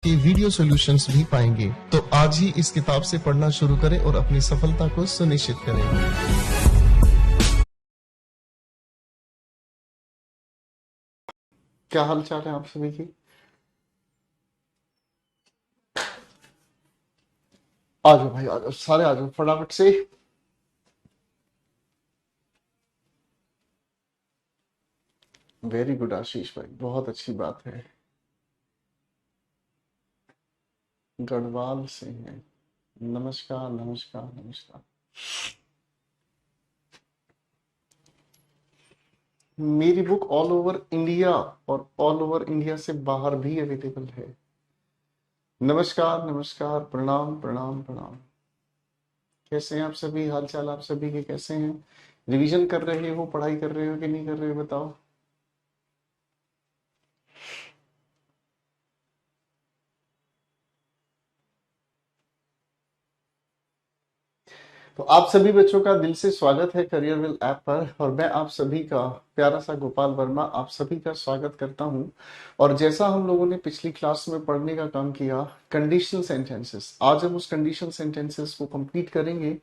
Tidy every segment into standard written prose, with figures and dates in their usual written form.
के video solutions भी पाएंगे। तो आज ही इस किताब से पढ़ना शुरू करें और अपनी सफलता को सुनिश्चित करें। क्या हाल चाल है आप सभी की? आ जाओ भाई, आ जाओ, सारे आ जाओ फटाफट से। वेरी गुड आशीष भाई, बहुत अच्छी बात है। गढ़वाल से हैं। नमस्कार नमस्कार नमस्कार। मेरी बुक ऑल ओवर इंडिया और ऑल ओवर इंडिया से बाहर भी अवेलेबल है। नमस्कार नमस्कार, प्रणाम प्रणाम प्रणाम। कैसे हैं आप सभी? हाल चाल आप सभी के कैसे हैं? रिवीजन कर रहे हो, पढ़ाई कर रहे हो कि नहीं कर रहे हो, बताओ। तो आप सभी बच्चों का दिल से स्वागत है करियर विल ऐप पर, और मैं आप सभी का प्यारा सा गोपाल वर्मा आप सभी का स्वागत करता हूं। और जैसा हम लोगों ने पिछली क्लास में पढ़ने का काम किया, कंडीशनल सेंटेंसेस, आज हम उस कंडीशनल सेंटेंसेस को कंप्लीट करेंगे।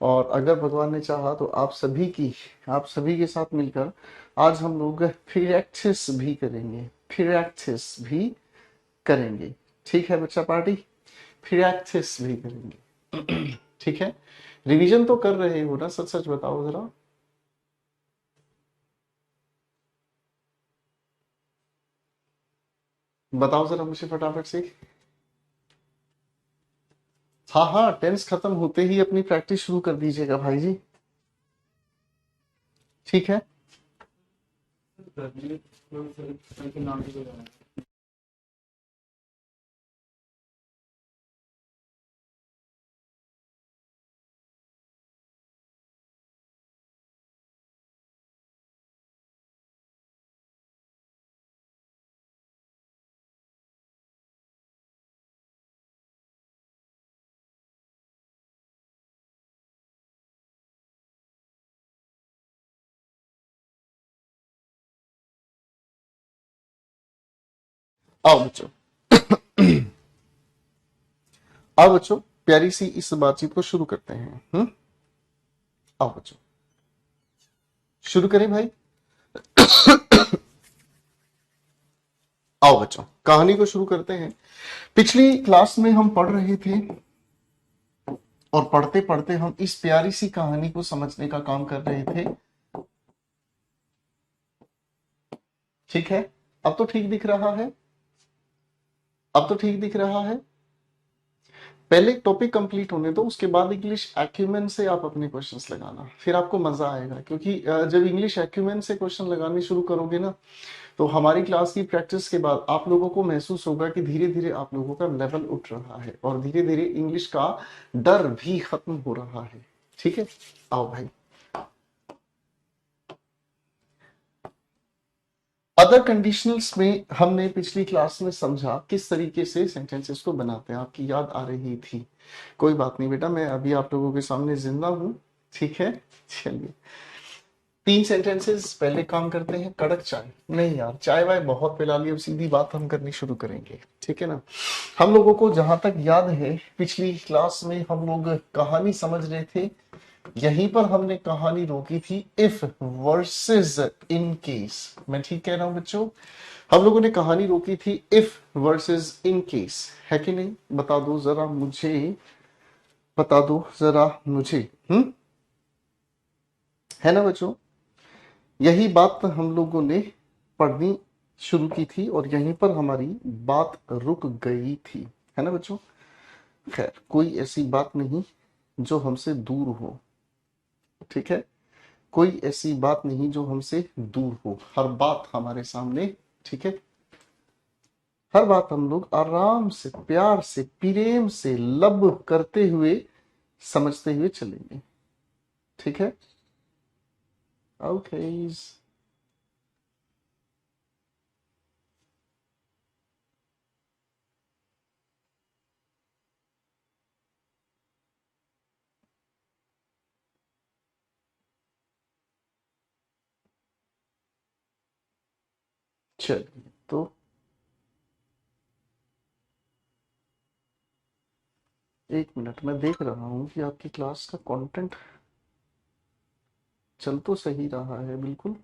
और अगर भगवान ने चाहा तो आप सभी के साथ मिलकर आज हम लोग प्रैक्टिस भी करेंगे, प्रैक्टिस भी करेंगे। ठीक है बच्चा पार्टी? प्रैक्टिस भी करेंगे। ठीक है। रिवीजन तो कर रहे हो ना? सच सच बताओ जरा। बताओ जरा मुझे फटाफट से। हाँ हाँ, टेंस खत्म होते ही अपनी प्रैक्टिस शुरू कर दीजिएगा भाई जी। ठीक है। आओ बच्चों, आओ बच्चों, प्यारी सी इस बातचीत को शुरू करते हैं। आओ बच्चों, शुरू करें भाई। आओ बच्चों, कहानी को शुरू करते हैं। पिछली क्लास में हम पढ़ रहे थे और पढ़ते पढ़ते हम इस प्यारी सी कहानी को समझने का काम कर रहे थे। ठीक है। अब तो ठीक दिख रहा है? अब तो ठीक दिख रहा है। पहले टॉपिक कंप्लीट होने दो, उसके बाद इंग्लिश एक्यूमेन से आप अपने क्वेश्चंस लगाना, फिर आपको मजा आएगा। क्योंकि जब इंग्लिश एक्यूमेन से क्वेश्चन लगाने शुरू करोगे ना, तो हमारी क्लास की प्रैक्टिस के बाद आप लोगों को महसूस होगा कि धीरे धीरे आप लोगों का लेवल उठ रहा है और धीरे धीरे इंग्लिश का डर भी खत्म हो रहा है। ठीक है। आओ भाई। अदर कंडीशनल्स में हमने पिछली क्लास में समझा किस तरीके से सेंटेंसेस को बनाते हैं, आपकी याद आ रही थी। कोई बात नहीं बेटा, मैं अभी आप लोगों के सामने जिंदा हूं। ठीक है। चलिए, 3 सेंटेंसेस पहले काम करते हैं। कड़क चाय नहीं यार, चाय वाय बहुत पिला ली, अब सीधी बात हम करनी शुरू करेंगे। ठीक है ना? हम लोगों को जहां तक याद है, पिछली क्लास में हम लोग कहानी समझ रहे थे। यहीं पर हमने कहानी रोकी थी, इफ वर्सेस इन केस। मैं ठीक कह रहा हूं बच्चों? हम लोगों ने कहानी रोकी थी इफ वर्सेस इन केस, है कि नहीं? बता दो जरा मुझे, बता दो जरा मुझे। है ना बच्चों? यही बात हम लोगों ने पढ़नी शुरू की थी और यहीं पर हमारी बात रुक गई थी। है ना बच्चों? खैर, कोई ऐसी बात नहीं जो हमसे दूर हो। ठीक है। कोई ऐसी बात नहीं जो हमसे दूर हो, हर बात हमारे सामने। ठीक है। हर बात हम लोग आराम से, प्यार से, प्रेम से लब करते हुए, समझते हुए चलेंगे। ठीक है। ओके। चलिए तो एक मिनट, मैं देख रहा हूँ कि आपकी क्लास का कंटेंट चल तो सही रहा है बिल्कुल।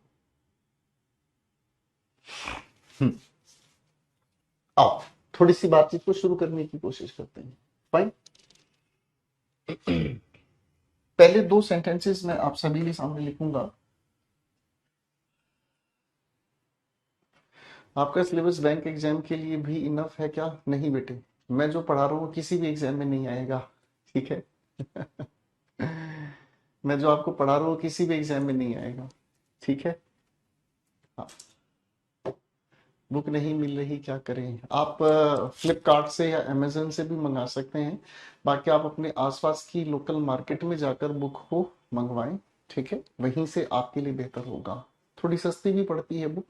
हम्म, आओ थोड़ी सी बातचीत को शुरू करने की कोशिश करते हैं। फाइन। पहले दो सेंटेंसेस मैं आप सभी के सामने लिखूंगा। आपका सिलेबस बैंक एग्जाम के लिए भी इनफ है क्या? नहीं बेटे, मैं जो पढ़ा रहा हूँ किसी भी एग्जाम में नहीं आएगा। ठीक है। मैं जो आपको पढ़ा रहा हूँ किसी भी एग्जाम में नहीं आएगा। ठीक है। हाँ, बुक नहीं मिल रही, क्या करें? आप फ्लिपकार्ट से या अमेजन से भी मंगा सकते हैं। बाकी आप अपने आसपास की लोकल मार्केट में जाकर बुक को मंगवाएं। ठीक है, वहीं से आपके लिए बेहतर होगा। थोड़ी सस्ती भी पड़ती है बुक,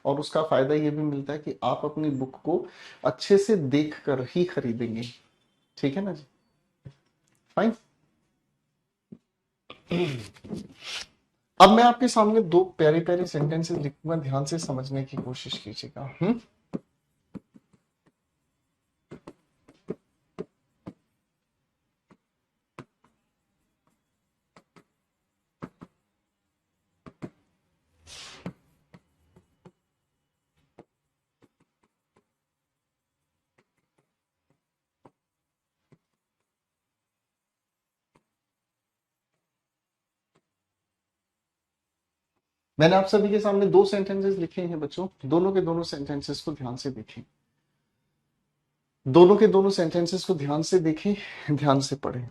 और उसका फायदा ये भी मिलता है कि आप अपनी बुक को अच्छे से देख कर ही खरीदेंगे। ठीक है ना जी? फाइन। अब मैं आपके सामने दो प्यारे प्यारे सेंटेंसेस लिखूंगा, ध्यान से समझने की कोशिश कीजिएगा। मैंने आप सभी के सामने दो सेंटेंसेस लिखे हैं बच्चों, दोनों के दोनों सेंटेंसेस को ध्यान से देखें। दोनों के दोनों सेंटेंसेस को ध्यान से देखें, ध्यान से पढ़ें।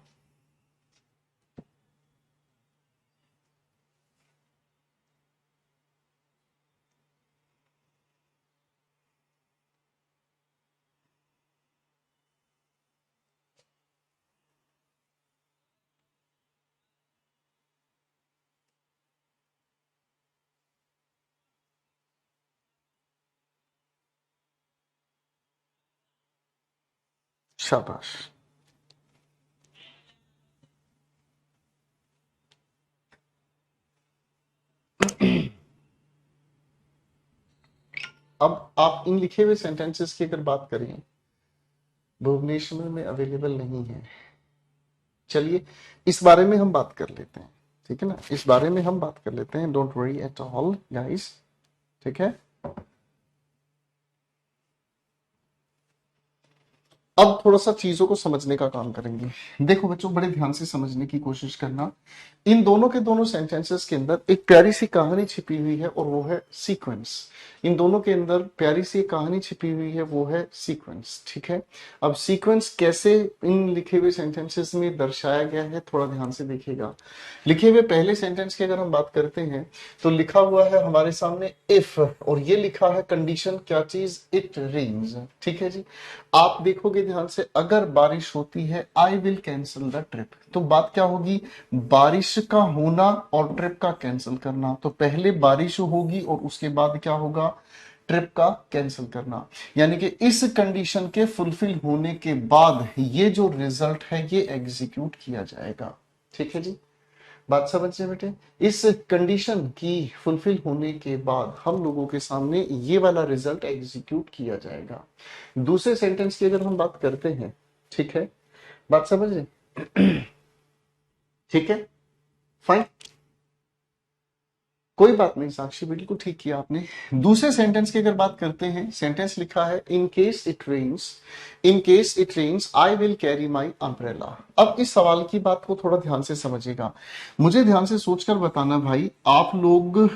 शाबाश। अब आप इन लिखे हुए सेंटेंसेस की अगर बात करें, भुवनेश्वर में अवेलेबल नहीं है। चलिए इस बारे में हम बात कर लेते हैं। ठीक है ना, इस बारे में हम बात कर लेते हैं। Don't worry at all guys. ठीक है। अब थोड़ा सा चीजों को समझने का काम करेंगे। देखो बच्चों, बड़े ध्यान से समझने की कोशिश करना। इन दोनों के दोनों सेंटेंसेस के अंदर एक प्यारी सी कहानी छिपी हुई है, और वो है सीक्वेंस। इन दोनों के अंदर प्यारी सी कहानी छिपी हुई है, वो है सीक्वेंस। ठीक है। अब सीक्वेंस कैसे इन लिखे हुए सेंटेंसेस में दर्शाया गया है, थोड़ा ध्यान से देखिएगा। लिखे हुए पहले सेंटेंस की अगर हम बात करते हैं, तो लिखा हुआ है हमारे सामने इफ, और ये लिखा है कंडीशन, क्या चीज? It rains. ठीक है जी। आप देखोगे ध्यान से, अगर बारिश होती है I will cancel the trip, तो बात क्या होगी? बारिश का होना और ट्रिप का कैंसिल करना। तो पहले बारिश होगी और उसके बाद क्या होगा? ट्रिप का कैंसिल करना। यानी कि इस कंडीशन के फुलफिल होने के बाद ये जो रिजल्ट है ये एग्जीक्यूट किया जाएगा। ठीक है जी। बात समझे बेटे? इस कंडीशन की फुलफिल होने के बाद हम लोगों के सामने ये वाला रिजल्ट एग्जीक्यूट किया जाएगा। दूसरे सेंटेंस की अगर हम बात करते हैं, ठीक है, बात समझ रहे? ठीक है, फाइन। कोई बात नहीं साक्षी, बिल्कुल ठीक किया आपने। दूसरे सेंटेंस की अगर बात करते हैं, सेंटेंस लिखा है in case it rains, in case it rains I will carry my umbrella. अब इस सवाल की बात को थोड़ा ध्यान से समझिएगा, मुझे ध्यान से सोचकर बताना भाई, आप लोग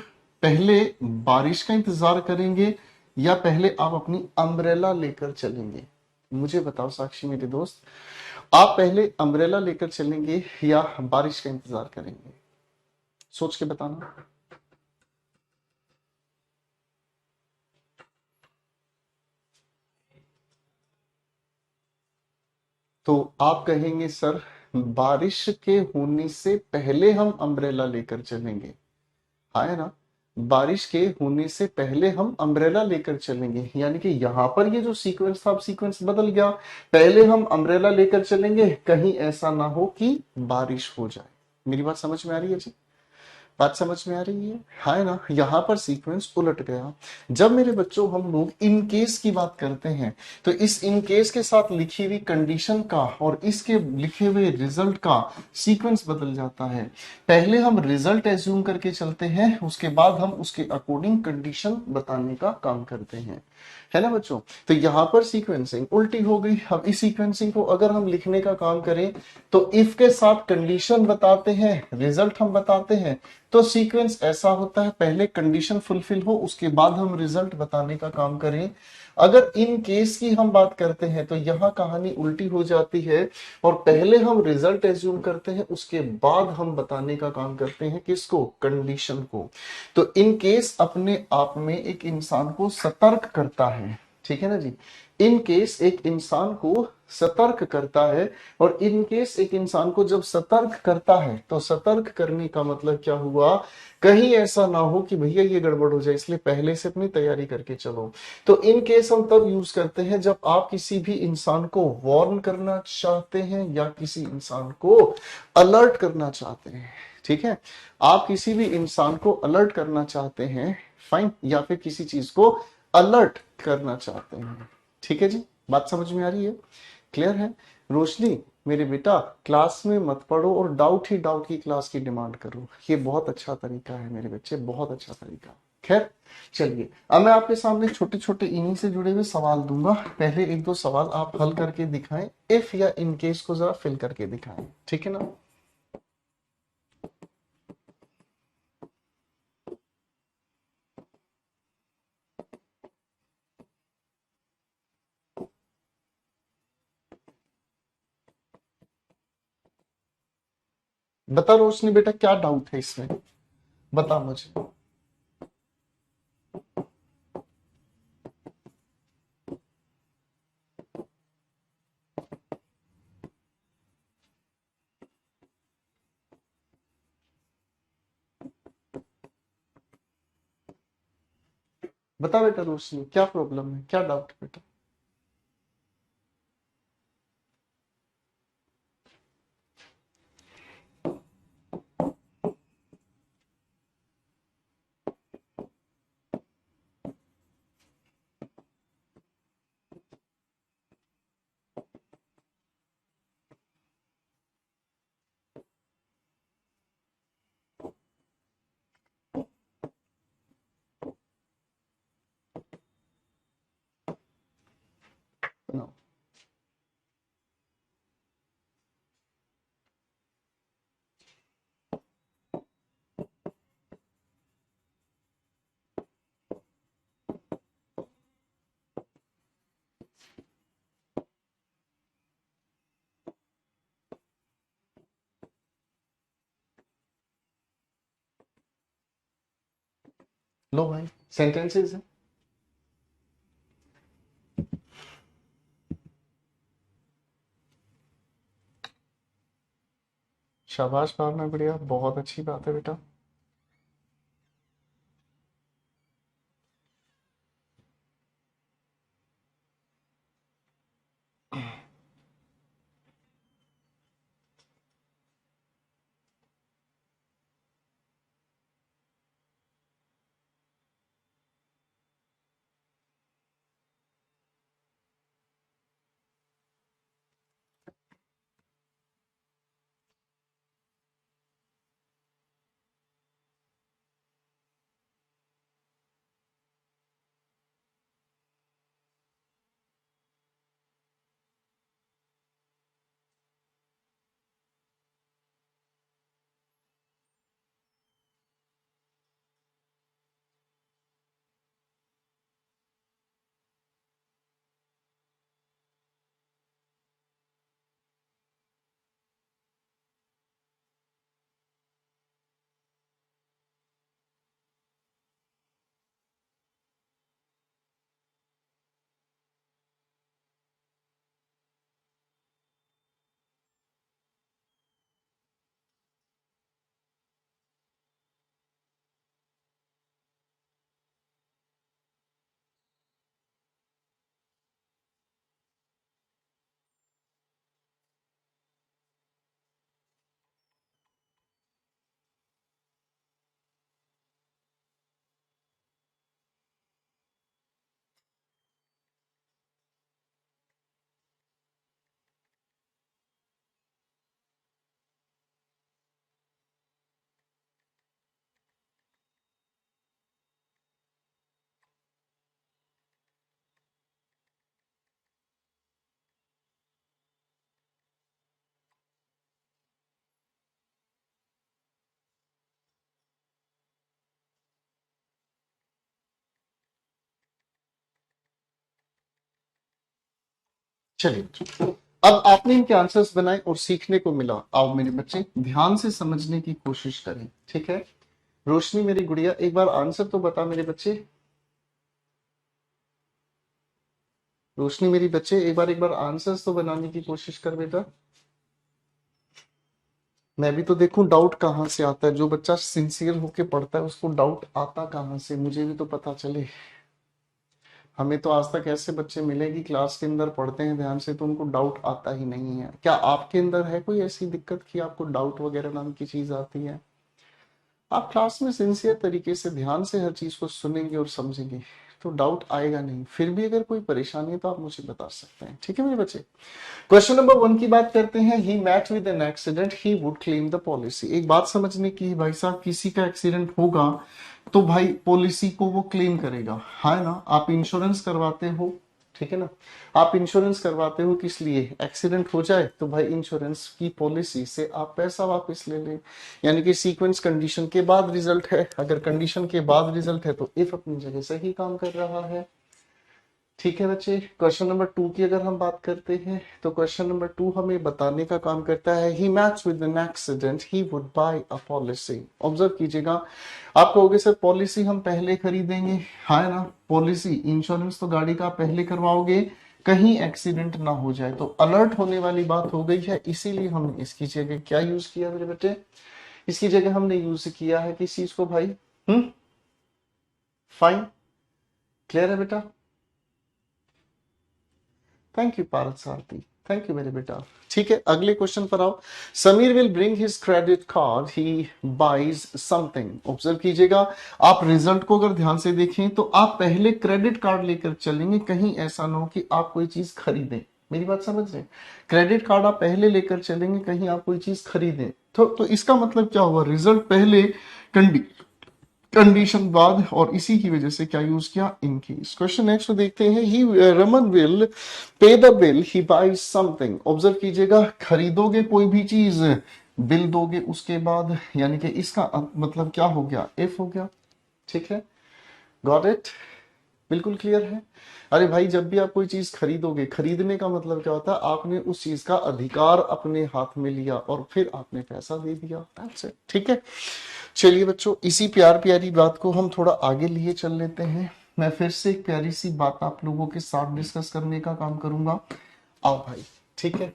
पहले बारिश का इंतजार करेंगे या पहले आप अपनी अम्ब्रेला लेकर चलेंगे? मुझे बताओ साक्षी मेरे दोस्त, आप पहले अम्ब्रेला लेकर चलेंगे या बारिश का इंतजार करेंगे? सोच के बताना। तो आप कहेंगे सर बारिश के होने से पहले हम अम्ब्रेला लेकर चलेंगे। हाँ है ना, बारिश के होने से पहले हम अम्ब्रेला लेकर चलेंगे, यानी कि यहां पर ये जो सीक्वेंस था, अब सीक्वेंस बदल गया। पहले हम अम्ब्रेला लेकर चलेंगे, कहीं ऐसा ना हो कि बारिश हो जाए। मेरी बात समझ में आ रही है जी? बात समझ में आ रही है ना? यहाँ पर सीक्वेंस उलट गया। जब मेरे बच्चों हम लोग इन केस की बात करते हैं तो इस इन केस के साथ लिखी हुई कंडीशन का और इसके लिखे हुए रिजल्ट का सीक्वेंस बदल जाता है। पहले हम रिजल्ट एज्यूम करके चलते हैं, उसके बाद हम उसके अकॉर्डिंग कंडीशन बताने का काम करते हैं, है ना बच्चों? तो यहाँ पर सीक्वेंसिंग उल्टी हो गई। अब इस सीक्वेंसिंग को अगर हम लिखने का काम करें तो इफ के साथ कंडीशन बताते हैं, रिजल्ट हम बताते हैं, तो सीक्वेंस ऐसा होता है पहले कंडीशन फुलफिल हो उसके बाद हम रिजल्ट बताने का काम करें। अगर इन केस की हम बात करते हैं तो यहां कहानी उल्टी हो जाती है और पहले हम रिजल्ट एज्यूम करते हैं उसके बाद हम बताने का काम करते हैं, किसको? कंडीशन को। तो इन केस अपने आप में एक इंसान को सतर्क करता है, ठीक है ना जी? इन केस एक इंसान को सतर्क करता है, और इन केस एक इंसान को जब सतर्क करता है तो सतर्क करने का मतलब क्या हुआ? कहीं ऐसा ना हो कि भैया ये गड़बड़ हो जाए, इसलिए पहले से अपनी तैयारी करके चलो। तो इन केस हम तब यूज करते हैं जब आप किसी भी इंसान को वार्न करना चाहते हैं या किसी इंसान को अलर्ट करना चाहते हैं, ठीक है? आप किसी भी इंसान को अलर्ट करना चाहते हैं, फाइन, या फिर किसी चीज को अलर्ट करना चाहते हैं, ठीक है जी? बात समझ में आ रही है? क्लियर है? रोशनी, मेरे बेटा क्लास में मत पढ़ो और डाउट ही डाउट की क्लास की डिमांड करो, ये बहुत अच्छा तरीका है मेरे बच्चे, बहुत अच्छा तरीका। खैर चलिए, अब मैं आपके सामने छोटे छोटे इन्हीं से जुड़े हुए सवाल दूंगा। पहले एक दो सवाल आप हल करके दिखाएं, इफ या इन केस को जरा फिल करके दिखाएं, ठीक है ना? बता रोशनी बेटा, क्या डाउट है इसमें? बता मुझे। बता बेटा रोशनी, क्या प्रॉब्लम है, क्या डाउट है बेटा? नो। लो भाई, सेंटेंसेस है। शाबाश भावना, बढ़िया, बहुत अच्छी बात है बेटा। चलिए, अब आपने इनके आंसर्स बनाए और सीखने को मिला। आओ मेरे बच्चे ध्यान से समझने की कोशिश करें, ठीक है। रोशनी मेरी गुड़िया एक बार आंसर तो बता मेरे बच्चे। रोशनी मेरी बच्चे एक बार आंसर्स तो बनाने की कोशिश कर बेटा। मैं भी तो देखूं डाउट कहाँ से आता है। जो बच्चा सिंसियर होके पढ़ता है उसको डाउट आता कहाँ से, मुझे भी तो पता चले। हमें तो आज तक ऐसे बच्चे मिले कि क्लास के अंदर पढ़ते हैं ध्यान से तो उनको डाउट आता ही नहीं है। क्या आपके अंदर है कोई ऐसी दिक्कत कि आपको डाउट वगैरह नाम की चीज आती है? आप क्लास में सिंसियर तरीके से ध्यान से हर चीज को सुनेंगे और समझेंगे तो डाउट आएगा नहीं। फिर भी अगर कोई परेशानी है तो आप मुझे बता सकते हैं, ठीक है मेरे बच्चे। क्वेश्चन नंबर 1 की बात करते हैं। He met with an accident, he would claim the policy. एक बात समझने की भाई साहब, किसी का एक्सीडेंट होगा तो भाई पॉलिसी को वो क्लेम करेगा, है ना। आप इंश्योरेंस करवाते हो, ठीक है ना। आप इंश्योरेंस करवाते हो किस लिए? एक्सीडेंट हो जाए तो भाई इंश्योरेंस की पॉलिसी से आप पैसा वापस ले लें। यानी कि सीक्वेंस कंडीशन के बाद रिजल्ट है। अगर कंडीशन के बाद रिजल्ट है तो इफ अपनी जगह सही काम कर रहा है, ठीक है बच्चे। क्वेश्चन नंबर 2 की अगर हम बात करते हैं तो क्वेश्चन नंबर 2 हमें बताने का काम करता है। He match with an accident, he would buy a policy. Observe कीजिएगा, आप कहोगे सर पॉलिसी हम पहले खरीदेंगे, है ना। पॉलिसी इंश्योरेंस तो गाड़ी का आप पहले करवाओगे, कहीं एक्सीडेंट ना हो जाए तो अलर्ट होने वाली बात हो गई है। इसीलिए हमने इसकी जगह क्या यूज किया मेरे बेटे? इसकी जगह हमने यूज किया है किस चीज को भाई? फाइन। क्लियर है बेटा? Thank you Paras Sarathi, thank you मेरे बेटा। ठीक है, अगले क्वेश्चन पर आओ। Sameer will bring his credit card, he buys something. Observe कीजिएगा, आप रिजल्ट को अगर ध्यान से देखें तो आप पहले क्रेडिट कार्ड लेकर चलेंगे, कहीं ऐसा ना हो कि आप कोई चीज खरीदें। मेरी बात समझ रहे हैं? क्रेडिट कार्ड आप पहले लेकर चलेंगे, कहीं आप कोई चीज खरीदें तो इसका मतलब क्या हुआ? रिजल्ट पहले, कंडीशन बाद, और इसी की वजह से क्या यूज किया? इनकेस। क्वेश्चन नेक्स्ट देखते हैं। He Raman will pay the bill, he buys something. Observe कीजिएगा, खरीदोगे कोई भी चीज, बिल दोगे उसके बाद, यानी कि इसका मतलब क्या हो गया? इफ हो गया, ठीक है। Got it? बिल्कुल क्लियर है। अरे भाई जब भी आप कोई चीज खरीदोगे, खरीदने का मतलब क्या होता है? आपने उस चीज का अधिकार अपने हाथ में लिया और फिर आपने पैसा दे दिया। That's it, ठीक है। चलिए बच्चों, इसी प्यार प्यारी बात को हम थोड़ा आगे लिए चल लेते हैं। मैं फिर से एक प्यारी सी बात आप लोगों के साथ डिस्कस करने का काम करूंगा। आओ भाई, ठीक है।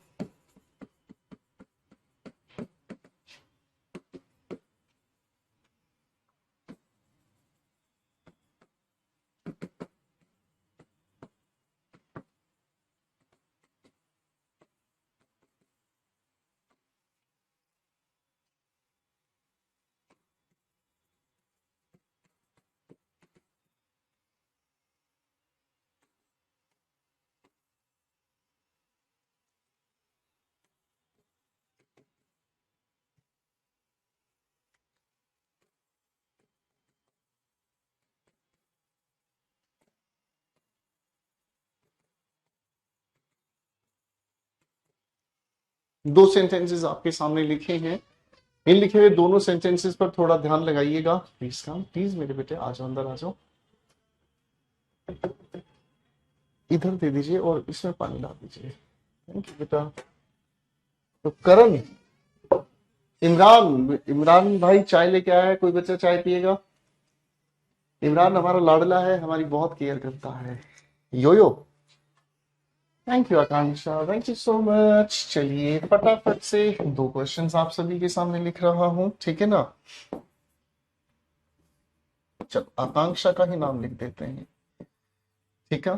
दो सेंटेंसेस आपके सामने लिखे हैं। इन लिखे हुए दोनों सेंटेंसेस पर थोड़ा ध्यान लगाइएगा। प्लीज कम, प्लीज मेरे बेटे आ जाओ, अंदर आ जाओ। इधर दे दीजिए और इसमें पानी डाल दीजिए। थैंक यू बेटा। तो करण, इमरान, इमरान भाई चाय लेके आया है, कोई बच्चा चाय पिएगा? इमरान हमारा लाडला है, हमारी बहुत केयर करता है। योयो, thank you Akanksha, thank you so much. चलिए फटाफट से दो क्वेश्चंस आप सभी के सामने लिख रहा हूं, ठीक है ना। चलो आकांक्षा का ही नाम लिख देते हैं, ठीक है।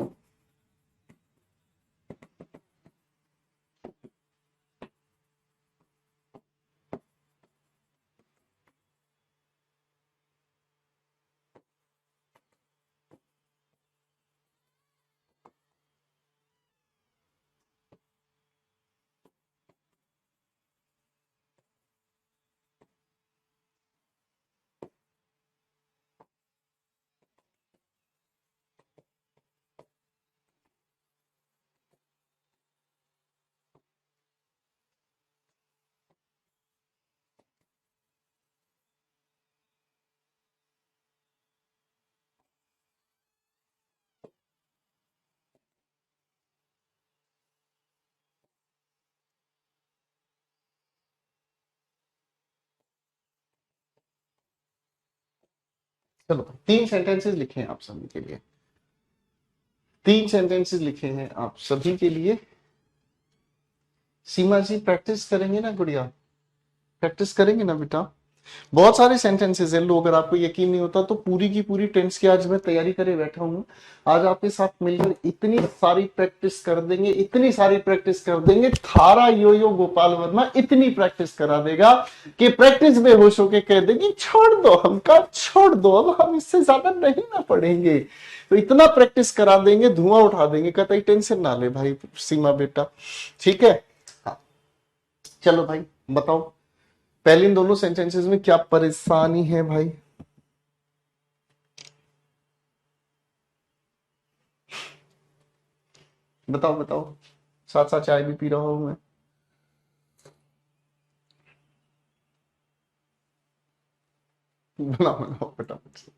चलो 3 सेंटेंसेस लिखे हैं आप सभी के लिए, 3 सेंटेंसेस लिखे हैं आप सभी के लिए। सीमा जी प्रैक्टिस करेंगे ना गुड़िया, प्रैक्टिस करेंगे ना बेटा? बहुत सारे सेंटेंसेस हैं। लो, अगर आपको यकीन नहीं होता तो पूरी की पूरी टेंस की आज मैं तैयारी करे बैठा हूँ। आज आपके साथ मिलकर इतनी सारी प्रैक्टिस कर देंगे, इतनी सारी प्रैक्टिस कर देंगे, थारा यो यो गोपाल वर्मा इतनी प्रैक्टिस करा देगा कि प्रैक्टिस में होश होके कह देगी छोड़ दो, हमका छोड़ दो, अब हम इससे ज्यादा नहीं ना पढ़ेंगे। तो इतना प्रैक्टिस करा देंगे, धुआं उठा देंगे। कतई टेंशन ना ले भाई सीमा बेटा, ठीक है? हाँ, चलो भाई बताओ, पहले इन दोनों सेंटेंसेस में क्या परेशानी है भाई? बताओ बताओ, साथ साथ चाय भी पी रहा हूं मैं। बनाओ बनाओ फटाफट से।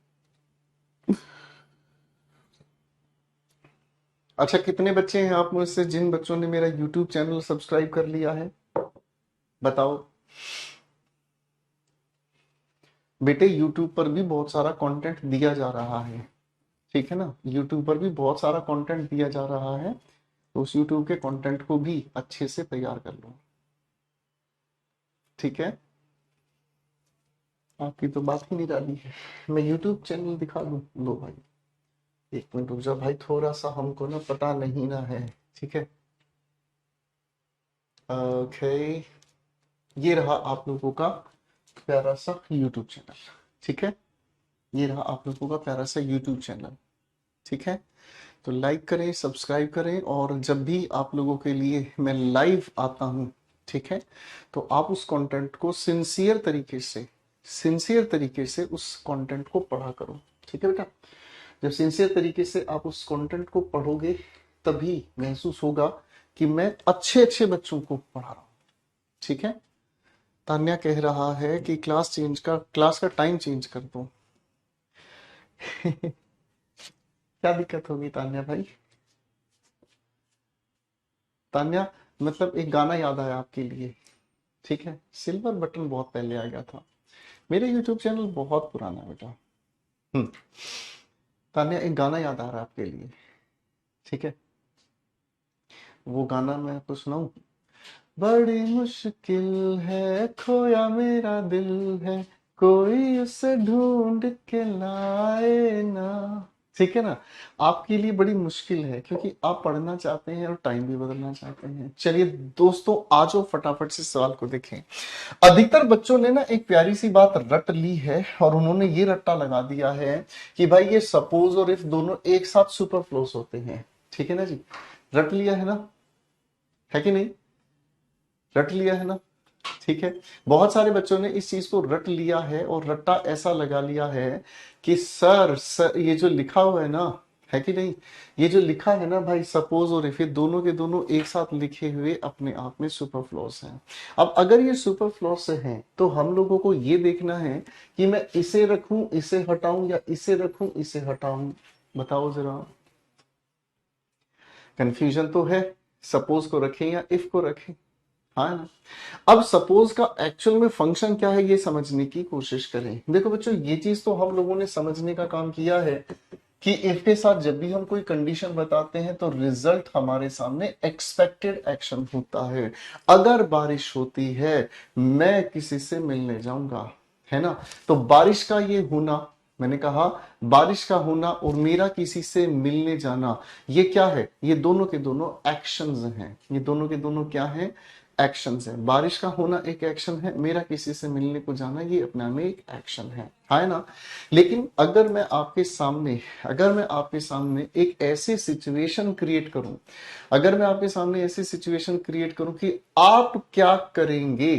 अच्छा, कितने बच्चे हैं आप मुझसे जिन बच्चों ने मेरा यूट्यूब चैनल सब्सक्राइब कर लिया है? बताओ बेटे, यूट्यूब पर भी बहुत सारा कंटेंट दिया जा रहा है, ठीक है ना? यूट्यूब पर भी बहुत सारा कंटेंट दिया जा रहा है, तो उस यूट्यूब के कंटेंट को भी अच्छे से तैयार कर लो, ठीक है? आपकी तो बात ही नहीं डाली है। मैं यूट्यूब चैनल दिखा दूं? लो भाई, 1 मिनट रुक जाओ भाई, थोड़ा सा हमको ना पता नहीं ना है, ठीक है? ओके, ये रहा आप लोगों का प्यारा सा यूट्यूब चैनल, ठीक है? ये रहा आप लोगों का प्यारा सा यूट्यूब चैनल, ठीक है? तो लाइक करें, सब्सक्राइब करें, और जब भी आप लोगों के लिए मैं लाइव आता हूं, ठीक है, तो आप उस कंटेंट को सिंसियर तरीके से उस कंटेंट को पढ़ा करो, ठीक है बेटा? जब सिंसियर तरीके से आप उस कंटेंट को पढ़ोगे, तभी महसूस होगा कि मैं अच्छे अच्छे बच्चों को पढ़ा रहा हूं, ठीक है? तान्या कह रहा है कि क्लास का टाइम चेंज कर दो। क्या दिक्कत होगी तान्या भाई? तान्या, मतलब एक गाना याद आया आपके लिए, ठीक है? सिल्वर बटन बहुत पहले आ गया था, मेरे यूट्यूब चैनल बहुत पुराना है बेटा। हम्म, तान्या एक गाना याद आ रहा है आपके लिए, ठीक है? वो गाना मैं आपको सुनाऊं? बड़ी मुश्किल है खोया मेरा दिल है, कोई उसे ढूंढ के लाए ना, ठीक है ना? आपके लिए बड़ी मुश्किल है क्योंकि आप पढ़ना चाहते हैं और टाइम भी बदलना चाहते हैं। चलिए दोस्तों, आज वो फटाफट से सवाल को देखें। अधिकतर बच्चों ने ना एक प्यारी सी बात रट ली है, और उन्होंने ये रट्टा लगा दिया है कि भाई ये सपोज और इफ दोनों एक साथ सुपरफ्लोस होते हैं, ठीक है ना जी? रट लिया है ना, है कि नहीं? रट लिया है ना, ठीक है? बहुत सारे बच्चों ने इस चीज को रट लिया है और रट्टा ऐसा लगा लिया है कि सर ये जो लिखा हुआ है ना, है कि नहीं? ये जो लिखा है ना भाई, सपोज और इफ, ये दोनों के दोनों एक साथ लिखे हुए अपने आप में सुपरफ्लोस हैं। अब अगर ये सुपरफ्लोस हैं तो हम लोगों को ये देखना है कि मैं इसे रखूं इसे हटाऊं, या इसे रखूं इसे हटाऊं। बताओ जरा, कंफ्यूजन तो है, सपोज को रखें या इफ को रखें, हाँ ना? अब सपोज का एक्चुअल में फंक्शन क्या है ये समझने की कोशिश करें। देखो बच्चों, ये चीज तो हम लोगों ने समझने का काम किया है कि इफ के साथ जब भी हम कोई कंडीशन बताते हैं तो रिजल्ट हमारे सामने एक्सपेक्टेड एक्शन होता है। अगर बारिश होती है, मैं किसी से मिलने जाऊंगा, है ना? तो बारिश का ये होना, मैंने कहा बारिश का होना और मेरा किसी से मिलने जाना, ये क्या है? ये दोनों के दोनों एक्शंस हैं। ये दोनों के दोनों क्या हैं? एक्शंस है। बारिश का होना एक एक्शन है, मेरा किसी से मिलने को जाना ये अपने आप में एक एक्शन है ना? लेकिन अगर मैं आपके सामने एक ऐसी सिचुएशन क्रिएट करूं, अगर मैं आपके सामने ऐसी सिचुएशन क्रिएट करूं कि आप क्या करेंगे,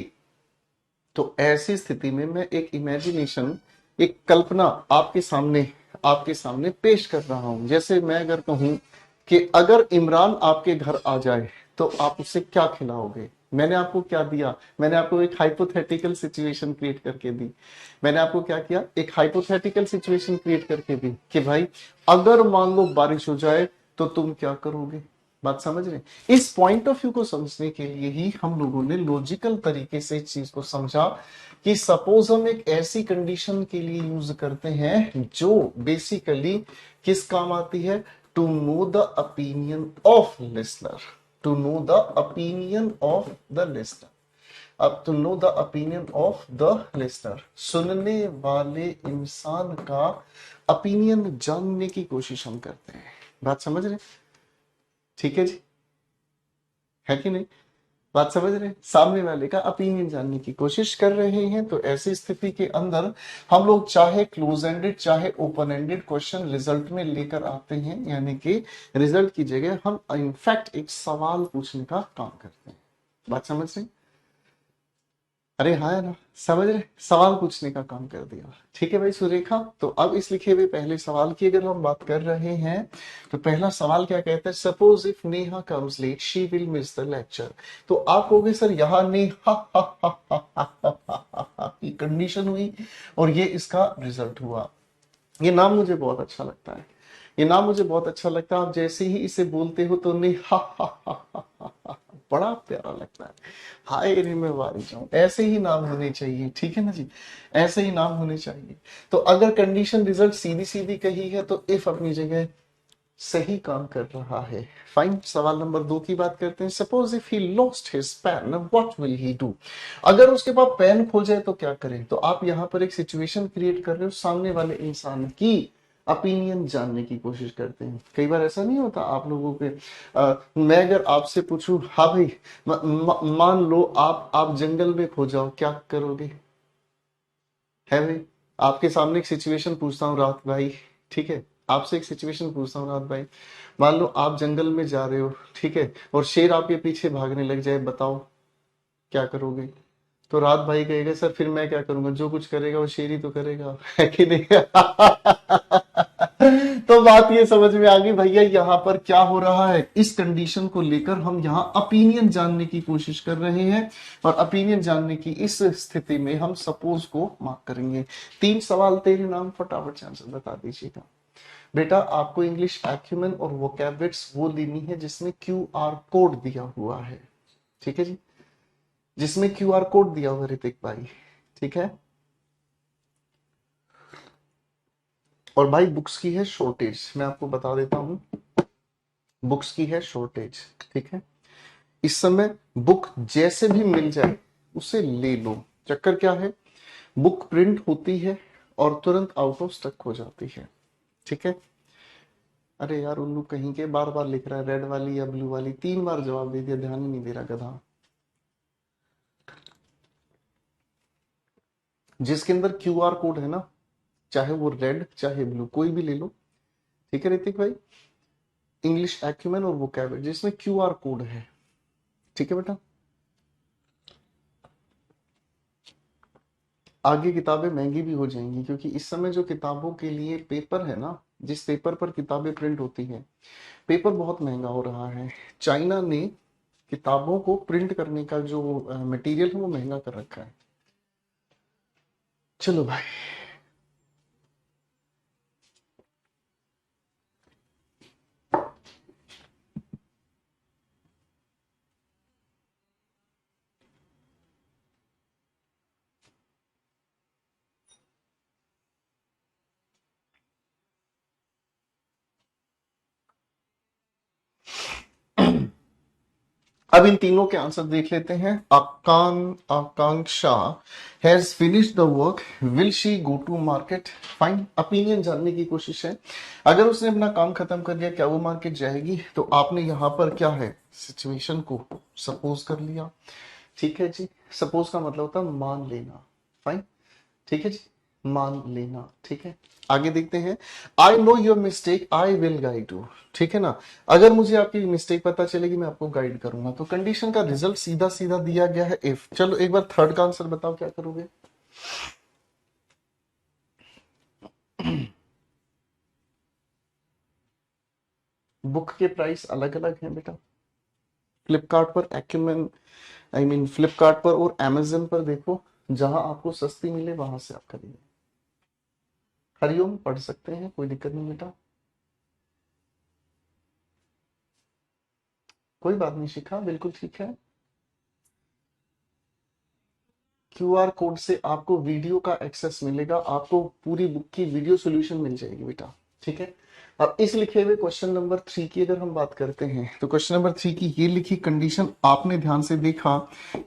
तो ऐसी स्थिति में मैं एक इमेजिनेशन, एक कल्पना आपके सामने पेश कर रहा हूं। जैसे मैं अगर कहूं कि अगर इमरान आपके घर आ जाए तो आप उसे क्या खिलाओगे? मैंने आपको क्या दिया? मैंने आपको एक हाइपोथेटिकल सिचुएशन क्रिएट करके दी। मैंने आपको क्या किया? एक हाइपोथेटिकल सिचुएशन क्रिएट करके दी कि भाई अगर मान लो बारिश हो जाए तो तुम क्या करोगे? बात समझ रहे हैं? इस पॉइंट ऑफ व्यू को समझने के लिए ही हम लोगों ने लॉजिकल तरीके से इस चीज को समझा कि सपोज हम एक ऐसी कंडीशन के लिए यूज करते हैं जो बेसिकली किस काम आती है, to know the opinion of listener, to know the opinion of the listener. अब to know the opinion of the listener, सुनने वाले इंसान का ओपिनियन जानने की कोशिश हम करते हैं। बात समझ रहे हैं? ठीक है जी, है कि नहीं? बात समझ रहे हैं? सामने वाले का ओपिनियन जानने की कोशिश कर रहे हैं, तो ऐसी स्थिति के अंदर हम लोग चाहे क्लोज एंडेड चाहे ओपन एंडेड क्वेश्चन रिजल्ट में लेकर आते हैं, यानी कि रिजल्ट की जगह हम इनफैक्ट एक सवाल पूछने का काम करते हैं। बात समझ रहे हैं? अरे हाँ है ना, समझ रहे, सवाल पूछने का काम कर दिया। ठीक है भाई सुरेखा, तो अब इस लिखे हुए पहले सवाल की अगर हम बात कर रहे हैं, तो पहला सवाल क्या कहता है, suppose if Neha comes late she will miss the lecture. तो आप कहोगे सर यहाँ नेहा की कंडीशन हुई और ये इसका रिजल्ट हुआ। ये नाम मुझे बहुत अच्छा लगता है, ये नाम मुझे बहुत अच्छा लगता है। आप जैसे ही इसे बोलते हो तो बड़ा प्यारा लगता है। हाय रे मैं वारी जाऊं, ऐसे ही नाम होने चाहिए। ठीक है ना जी, ऐसे ही नाम होने चाहिए। तो अगर कंडीशन रिजल्ट सीधी सीधी कही है तो इफ अपनी जगह सही काम कर रहा है। फाइन, सवाल नंबर 2 की बात करते हैं। Suppose if he lost his pen what will he do. अगर उसके पास पेन खो जाए तो क्या करें। तो आप यहां पर एक सिचुएशन क्रिएट कर रहे हो, सामने वाले इंसान की ओपिनियन जानने की कोशिश करते हैं। कई बार ऐसा नहीं होता आप लोगों के, मैं अगर आपसे पूछूं, हाँ भाई मान लो आप जंगल में खो जाओ, क्या करोगे? है भाई, आपके सामने एक सिचुएशन पूछता हूँ रात भाई, ठीक है, आपसे एक सिचुएशन पूछता हूँ रात भाई। मान लो आप जंगल में जा रहे हो, ठीक है, और शेर आपके पीछे भागने लग जाए, बताओ क्या करोगे? तो रात भाई कहेगा सर फिर मैं क्या करूंगा, जो कुछ करेगा वो शेर ही तो करेगा, है कि नहीं? तो बात ये समझ में आ गई भैया, यहाँ पर क्या हो रहा है, इस कंडीशन को लेकर हम यहाँ ओपिनियन जानने की कोशिश कर रहे हैं, और ओपिनियन जानने की इस स्थिति में हम सपोज को मार्क करेंगे। 3 सवाल तेरे नाम, फटाफट से आंसर बता दीजिएगा। बेटा आपको इंग्लिश एक्यूमेन और वोकैबुलरीज वो लेनी है जिसमें क्यू आर कोड दिया हुआ है। ठीक है जी, जिसमें क्यू आर कोड दिया हुआ है ऋतिक भाई। ठीक है, और भाई बुक्स की है शॉर्टेज, मैं आपको बता देता हूं, बुक्स की है शॉर्टेज। ठीक है, इस समय बुक जैसे भी मिल जाए उसे ले लो। चक्कर क्या है, बुक प्रिंट होती है और तुरंत आउट ऑफ स्टॉक हो जाती है। ठीक है, अरे यार उल्लू कहीं के, बार बार लिख रहा है रेड वाली या ब्लू वाली, 3 बार जवाब दे दिया, ध्यान ही नहीं दे रहा गधा। जिसके अंदर क्यू आर कोड है ना, चाहे वो रेड चाहे ब्लू कोई भी ले लो। ठीक है ऋतिक भाई, इंग्लिश एक्यूमेन और वोकैबुलरी जिसमें क्यू आर कोड है। ठीक है बेटा, आगे किताबें महंगी भी हो जाएंगी, क्योंकि इस समय जो किताबों के लिए पेपर है ना, जिस पेपर पर किताबें प्रिंट होती हैं, पेपर बहुत महंगा हो रहा है। चाइना ने किताबों को प्रिंट करने का जो मटेरियल है वो महंगा कर रखा है। चलो भाई, अब इन तीनों के आंसर देख लेते हैं। Akanksha has finished the work, will she go to market. Fine, opinion जानने की कोशिश है। अगर उसने अपना काम खत्म कर लिया क्या वो मार्केट जाएगी? तो आपने यहां पर क्या है, सिचुएशन को सपोज कर लिया। ठीक है जी, सपोज का मतलब होता है मान लेना। फाइन, ठीक है जी, मान लेना। ठीक है, आगे देखते हैं। I know your mistake, I will guide you. ठीक है ना, अगर मुझे आपकी मिस्टेक पता चलेगी मैं आपको गाइड करूंगा। तो कंडीशन का रिजल्ट सीधा सीधा दिया गया है इफ। चलो एक बार थर्ड का आंसर बताओ क्या करोगे। बुक के प्राइस अलग अलग हैं बेटा, फ्लिपकार्ट पर एक्यूमेन, आई मीन फ्लिपकार्ट पर और अमेजन पर देखो, जहां आपको सस्ती मिले वहां से आप खरीदें। हरिओम पढ़ सकते हैं, कोई दिक्कत नहीं बेटा। कोई बात नहीं शिखा, बिल्कुल ठीक है। क्यूआर कोड से आपको वीडियो का एक्सेस मिलेगा, आपको पूरी बुक की वीडियो सॉल्यूशन मिल जाएगी बेटा, ठीक है। अब इस लिखे हुए क्वेश्चन नंबर 3 की अगर हम बात करते हैं तो क्वेश्चन नंबर 3 की ये लिखी कंडीशन आपने ध्यान से देखा,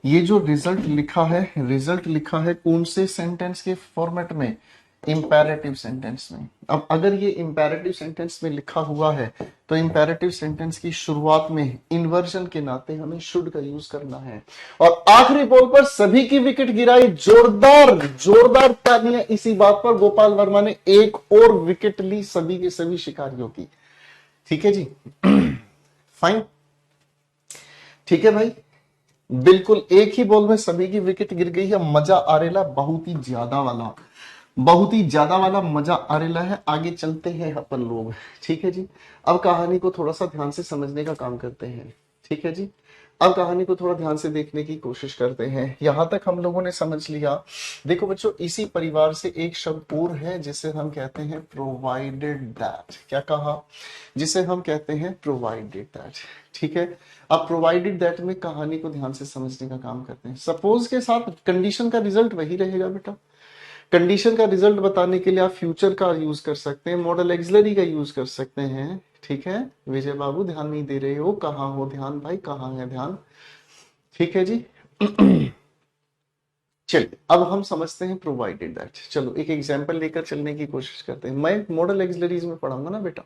ये जो रिजल्ट लिखा है, रिजल्ट लिखा है कौन से सेंटेंस के फॉर्मेट में, इंपेरेटिव सेंटेंस में। अब अगर ये इंपेरेटिव सेंटेंस में लिखा हुआ है तो इंपेरेटिव सेंटेंस की शुरुआत में इन्वर्जन के नाते हमें शुड का यूज करना है। और आखिरी बॉल पर सभी की विकेट गिराई, जोरदार जोरदार तालियां इसी बात पर, गोपाल वर्मा ने एक और विकेट ली सभी के सभी शिकारियों की, ठीक है जी। फाइन, ठीक है भाई, बिल्कुल एक ही बॉल में सभी की विकेट गिर गई है। मजा आ रेला बहुत ही ज्यादा वाला, बहुत ही ज्यादा वाला मजा आ रहा है। आगे चलते हैं अपन लोग, ठीक है जी। अब कहानी को थोड़ा सा ध्यान से समझने का काम करते हैं, ठीक है जी। अब कहानी को थोड़ा ध्यान से देखने की कोशिश करते हैं। यहां तक हम लोगों ने समझ लिया। देखो बच्चों, इसी परिवार से एक शब्द और है जिसे हम कहते हैं प्रोवाइडेड दैट। क्या कहा? जिसे हम कहते हैं प्रोवाइडेड दैट, ठीक है। अब प्रोवाइडेड दैट में कहानी को ध्यान से समझने का काम करते हैं। सपोज के साथ कंडीशन का रिजल्ट वही रहेगा बेटा। कंडीशन का रिजल्ट बताने के लिए आप फ्यूचर का यूज कर सकते हैं, मॉडल एक्सिलरी का यूज कर सकते हैं, ठीक है। विजय बाबू ध्यान नहीं दे रहे हो, कहाँ हो ध्यान भाई, कहाँ है ध्यान, ठीक है जी। चलिए अब हम समझते हैं प्रोवाइडेड दैट। चलो एक एग्जांपल लेकर चलने की कोशिश करते हैं। मैं मॉडल एक्सिलरीज में पढ़ाऊंगा ना बेटा,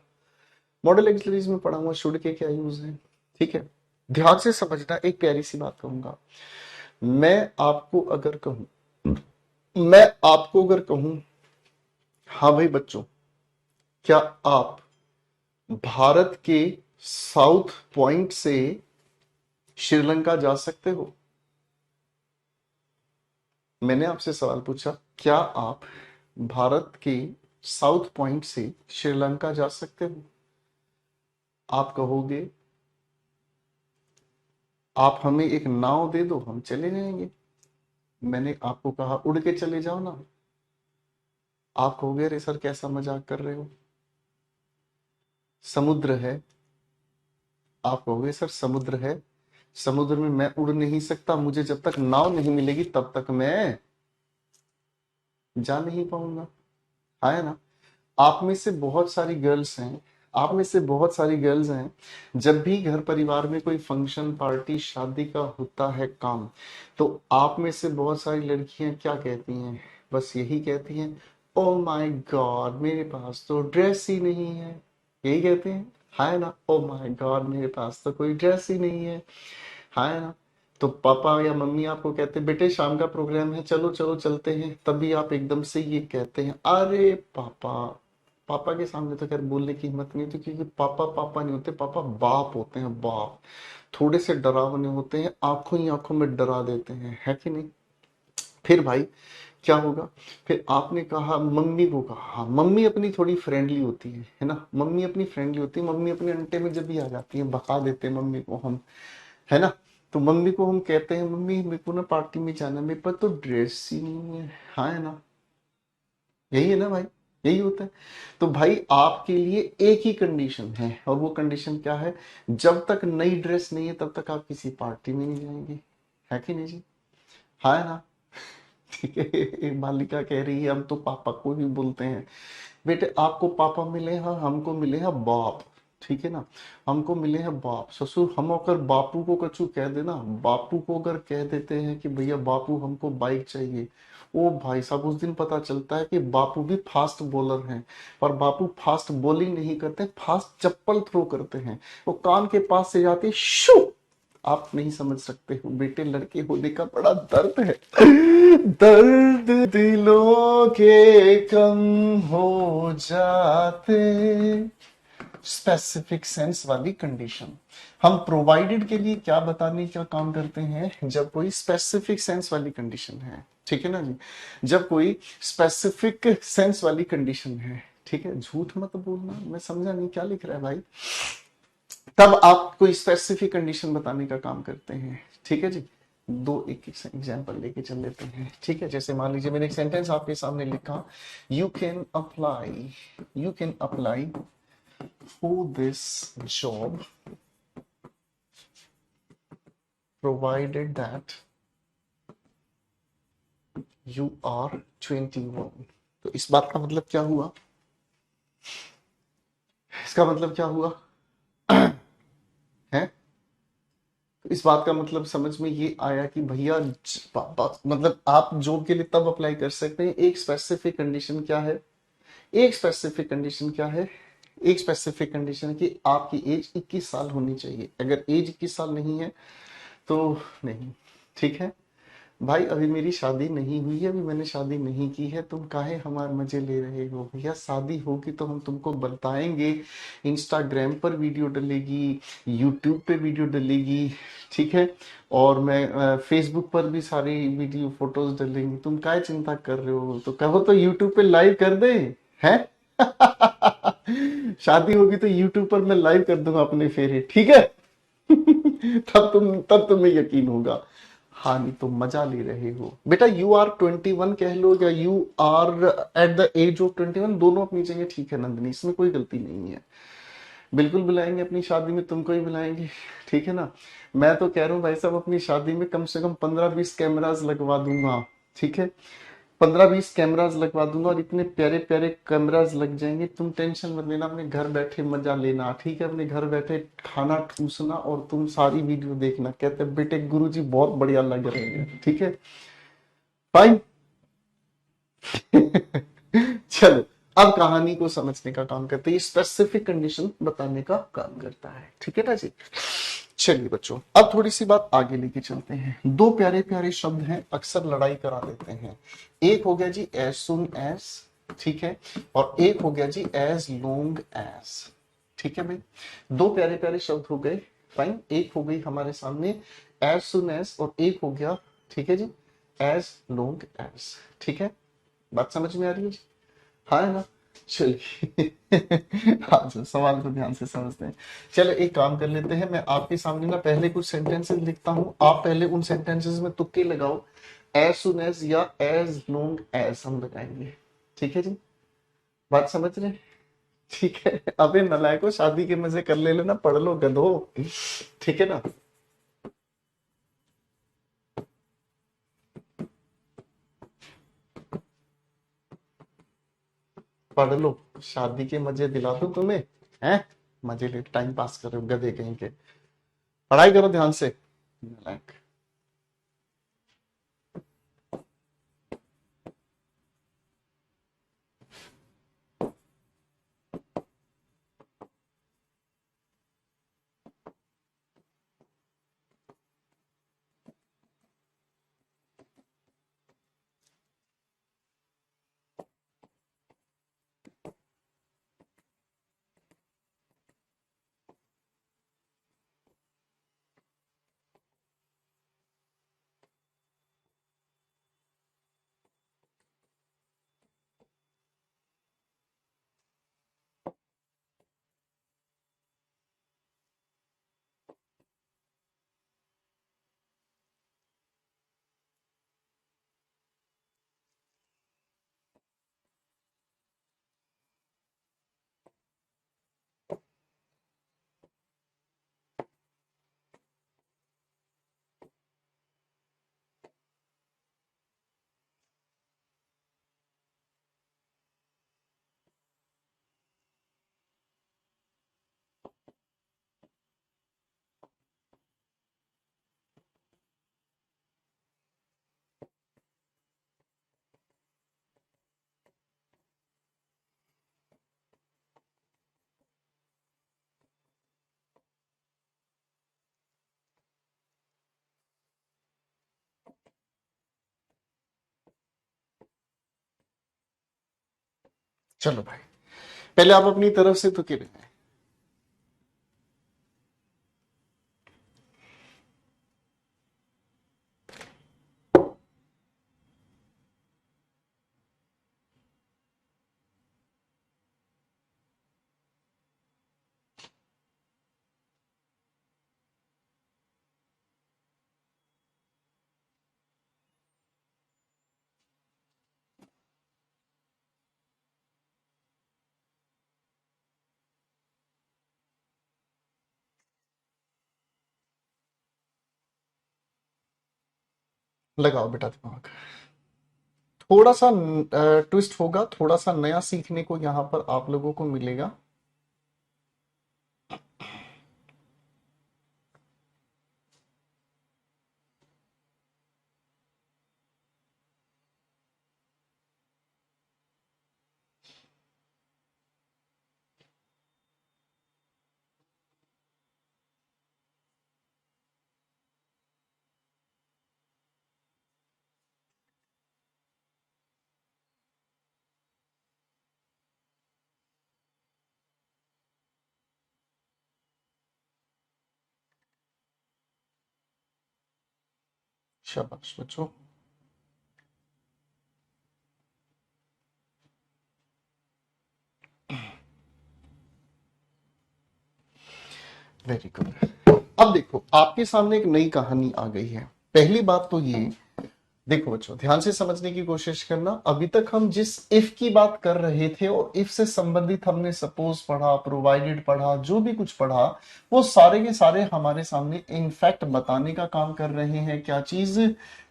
मॉडल एक्सिलरीज में पढ़ाऊंगा शुड के क्या यूज है, ठीक है। ध्यान से समझना, एक प्यारी सी बात कहूंगा। मैं आपको अगर कहूं, मैं आपको अगर कहूं, हाँ भाई बच्चों, क्या आप भारत के साउथ पॉइंट से श्रीलंका जा सकते हो? मैंने आपसे सवाल पूछा, क्या आप भारत के साउथ पॉइंट से श्रीलंका जा सकते हो? आप कहोगे आप हमें एक नाव दे दो हम चले जाएंगे। मैंने आपको कहा उड़ के चले जाओ ना। आप कहोगे अरे सर कैसा मजाक कर रहे हो, समुद्र है। आप कहोगे सर समुद्र है, समुद्र में मैं उड़ नहीं सकता, मुझे जब तक नाव नहीं मिलेगी तब तक मैं जा नहीं पाऊंगा, है ना। आप में से बहुत सारी गर्ल्स हैं, आप में से बहुत सारी गर्ल्स हैं, जब भी घर परिवार में कोई फंक्शन पार्टी शादी का होता है काम, तो आप में से बहुत सारी लड़कियां क्या कहती हैं? बस यही कहती हैं, ओ माय गॉड मेरे पास तो ड्रेस ही नहीं है। यही कहते हैं, है ना, ओ माय गॉड मेरे पास तो कोई ड्रेस ही नहीं है ना। तो पापा या मम्मी आपको कहते हैं बेटे शाम का प्रोग्राम है, चलो चलो चलते हैं, तभी आप एकदम से ये कहते हैं अरे पापा। पापा के सामने तो खैर बोलने की हिम्मत नहीं होती, क्योंकि पापा पापा नहीं होते, पापा बाप होते हैं, बाप। थोड़े से डरावने होते हैं, आंखों ही आंखों में डरा देते हैं, है कि नहीं। फिर भाई क्या होगा? फिर आपने कहा मम्मी को कहा, हाँ मम्मी अपनी थोड़ी फ्रेंडली होती है ना, मम्मी अपनी फ्रेंडली होती है, मम्मी अपने अंटे में जब भी आ जाती है बका देते हैं मम्मी को हम, है ना। तो मम्मी को हम कहते हैं मम्मी मेरे को ना पार्टी में जाना, मेरे पास तो ड्रेस ही नहीं है, हाँ है ना। यही है ना भाई, यही होता है। तो भाई आपके लिए एक ही कंडीशन है, और वो कंडीशन क्या है? जब तक नई ड्रेस नहीं है तब तक आप किसी पार्टी में नहीं जाएंगे, है कि नहीं जी, हाँ है ना। ठीक है, एक बालिका कह रही है हम तो पापा को ही बोलते हैं। बेटे आपको पापा मिले हैं, हमको मिले हैं बाप, ठीक है ना। हमको मिले हैं बाप ससुर। हम अगर बापू को कछु कह देना, बापू को अगर कह देते हैं कि भैया बापू हमको बाइक चाहिए, ओ भाई साहब उस दिन पता चलता है कि बापू भी फास्ट बॉलर हैं। पर बापू फास्ट बॉलिंग नहीं करते, फास्ट चप्पल थ्रो करते हैं। वो कान के पास से जाती है शू। आप नहीं समझ सकते हो बेटे, लड़के होने का बड़ा दर्द है। दर्द दिलों के कम हो जाते, स्पेसिफिक सेंस वाली कंडीशन। हम प्रोवाइडेड के लिए क्या बताने का काम करते हैं? जब कोई स्पेसिफिक सेंस वाली कंडीशन है, ठीक है ना जी, जब कोई स्पेसिफिक सेंस वाली कंडीशन है, ठीक है। झूठ मत बोलना, मैं समझा नहीं क्या लिख रहा है भाई। तब आप कोई स्पेसिफिक कंडीशन बताने का काम करते हैं, ठीक है जी। दो एक एग्जांपल लेके चल लेते हैं, ठीक है। जैसे मान लीजिए मैंने एक सेंटेंस आपके सामने लिखा, you can apply, you can apply for this job provided that you are 21। तो इस बात का मतलब क्या हुआ? इसका मतलब क्या हुआ है? तो इस बात का मतलब समझ में ये आया कि भैया मतलब आप जॉब के लिए तब अप्लाई कर सकते हैं, एक स्पेसिफिक कंडीशन क्या है? एक स्पेसिफिक कंडीशन क्या है? एक स्पेसिफिक कंडीशन कि आपकी एज 21 साल होनी चाहिए। अगर एज 21 साल नहीं है तो नहीं। ठीक है भाई, अभी मेरी शादी नहीं हुई है, अभी मैंने शादी नहीं की है, तुम काहे हमारे मजे ले रहे हो? भैया शादी होगी तो हम तुमको बताएंगे, इंस्टाग्राम पर वीडियो डलेगी, यूट्यूब पे वीडियो डलेगी, ठीक है, और मैं फेसबुक पर भी सारी वीडियो फोटोज डलेंगी, तुम काहे चिंता कर रहे हो? तो कहो तो यूट्यूब पे लाइव कर दे हैं। शादी होगी तो यूट्यूब पर मैं लाइव कर दूंगा अपने फेरे, ठीक है। तब तुम्हें यकीन होगा। हाँ, नहीं तो मजा ले रहे हो बेटा। यू आर 21 कह लो या you are at the age of 21, दोनों अपनी जगह ठीक है नंदनी, इसमें कोई गलती नहीं है। बिल्कुल बुलाएंगे अपनी शादी में, तुमको ही बुलाएंगे, ठीक है ना। मैं तो कह रहा हूँ भाई साहब, अपनी शादी में कम से कम 15-20 कैमरास लगवा दूंगा, ठीक है। 15-20 कैमरास लगवा दूंगा और इतने प्यारे प्यारे कैमरास लग जाएंगे, तुम टेंशन मत लेना, अपने घर बैठे मजा लेना, ठीक है। अपने घर बैठे खाना ठूसना और तुम सारी वीडियो देखना, कहते बेटे गुरुजी बहुत बढ़िया लग रहे हैं, ठीक है। फाइन। चलो, अब कहानी को समझने का काम करते हैं, स्पेसिफिक कंडीशन बताने का काम करता है, ठीक है ना जी। चलिए बच्चों, अब थोड़ी सी बात आगे लेके चलते हैं। दो प्यारे प्यारे शब्द हैं, अक्सर लड़ाई करा देते हैं। एक हो गया जी एज सुन एज, ठीक है, और एक हो गया जी एज लॉन्ग एज, ठीक है भाई। दो प्यारे प्यारे शब्द हो गए, फाइन। एक हो गई हमारे सामने एज सुन एज, और एक हो गया, ठीक है जी, एज लॉन्ग एज, ठीक है। बात समझ में आ रही है जी? हाँ है ना। चलिए हाँ जी, सवाल को ध्यान से समझते हैं। चलो एक काम कर लेते हैं, मैं आपके सामने ना पहले कुछ सेंटेंसेस लिखता हूँ, आप पहले उन सेंटेंसेस में तुक्के लगाओ। एज सुन एज या एज लॉन्ग एज हम लगाएंगे, ठीक है जी। बात समझ रहे हैं? ठीक है। अबे नलायको, शादी के मजे कर ले लेना, पढ़ लो गधो, ठीक है ना। पढ़ लो, शादी के मजे दिला दूं तुम्हें, हैं? मजे ले टाइम पास कर रहे हो गधे कहीं के। पढ़ाई करो ध्यान से, नालायक। चलो भाई, पहले आप अपनी तरफ से तो के हैं। लगाओ बेटा दिमाग। थोड़ा सा ट्विस्ट होगा, थोड़ा सा नया सीखने को यहाँ पर आप लोगों को मिलेगा। शाबाश बच्चों, वेरी गुड। अब देखो आपके सामने एक नई कहानी आ गई है। पहली बात तो ये देखो बच्चों, ध्यान से समझने की कोशिश करना। अभी तक हम जिस इफ की बात कर रहे थे और इफ से संबंधित हमने सपोज पढ़ा, प्रोवाइडेड पढ़ा, जो भी कुछ पढ़ा, वो सारे के सारे हमारे सामने इनफैक्ट बताने का काम कर रहे हैं। क्या चीज?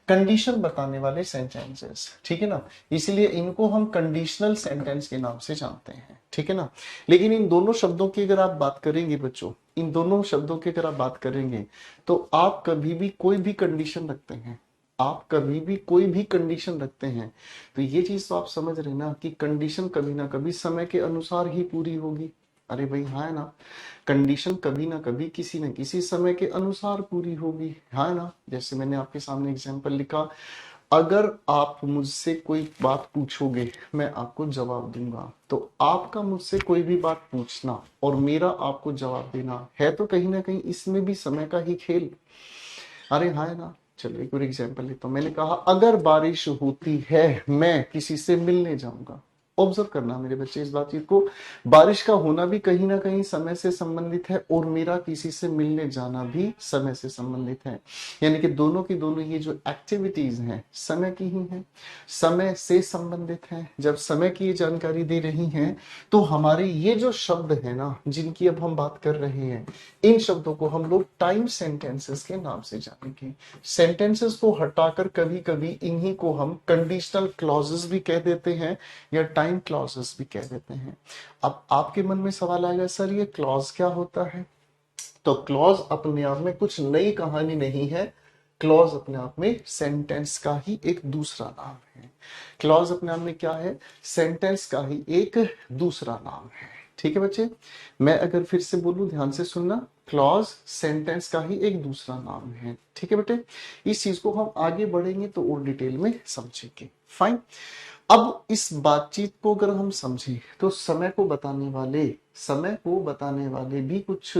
कंडीशन बताने वाले सेंटेंसेस, ठीक है ना। इसलिए इनको हम कंडीशनल सेंटेंस के नाम से जानते हैं, ठीक है ना। लेकिन इन दोनों शब्दों की अगर आप बात करेंगे बच्चों, इन दोनों शब्दों की अगर आप बात करेंगे, तो आप कभी भी कोई भी कंडीशन रखते हैं, आप कभी भी कोई भी कंडीशन रखते हैं, तो ये चीज तो आप समझ रहे ना कि कंडीशन कभी ना कभी समय के अनुसार ही पूरी होगी। अरे भाई हाँ है ना, कंडीशन कभी ना कभी किसी न किसी समय के अनुसार पूरी होगी, हाँ है ना। जैसे मैंने आपके सामने एग्जांपल लिखा, अगर आप मुझसे कोई बात पूछोगे मैं आपको जवाब दूंगा। तो आपका मुझसे कोई भी बात पूछना और मेरा आपको जवाब देना है तो कहीं ना कहीं इसमें भी समय का ही खेल। अरे हाँ है ना। चलो एक और एग्जांपल लेता हूं। मैंने कहा अगर बारिश होती है मैं किसी से मिलने जाऊंगा। ऑब्जर्व करना मेरे बच्चे इस बातचीत को, बारिश का होना भी कहीं ना कहीं समय से संबंधित है और मेरा किसी से मिलने जाना भी समय से संबंधित है। यानी कि दोनों की दोनों ये जो एक्टिविटीज हैं समय की ही हैं, समय से संबंधित हैं। जब समय की ये जानकारी दे रही हैं, तो हमारे ये जो शब्द है ना जिनकी अब हम बात कर रहे हैं, इन शब्दों को हम लोग टाइम सेंटेंसेस के नाम से जानेंगे। सेंटेंसेस को हटाकर कभी कभी इन्हीं को हम कंडीशनल क्लॉजेस भी कह देते हैं या टाइम क्लॉजेस भी कह देते हैं। अब आपके मन में सवाल आएगा, सर ये क्लॉज क्या होता है? तो क्लॉज अपने आप में कुछ नई कहानी नहीं है। क्लॉज अपने आप में सेंटेंस का ही एक दूसरा नाम है। क्लॉज अपने आप में क्या है? सेंटेंस का ही एक दूसरा नाम है। ठीक है बच्चे, मैं अगर फिर से बोलूं ध्यान से सुनना, क्लॉज सेंटेंस का ही एक दूसरा नाम है। ठीक है बेटे, इस चीज को हम आगे बढ़ेंगे तो और डिटेल में समझेंगे। फाइन। अब इस बातचीत को अगर हम समझें तो समय को बताने वाले भी कुछ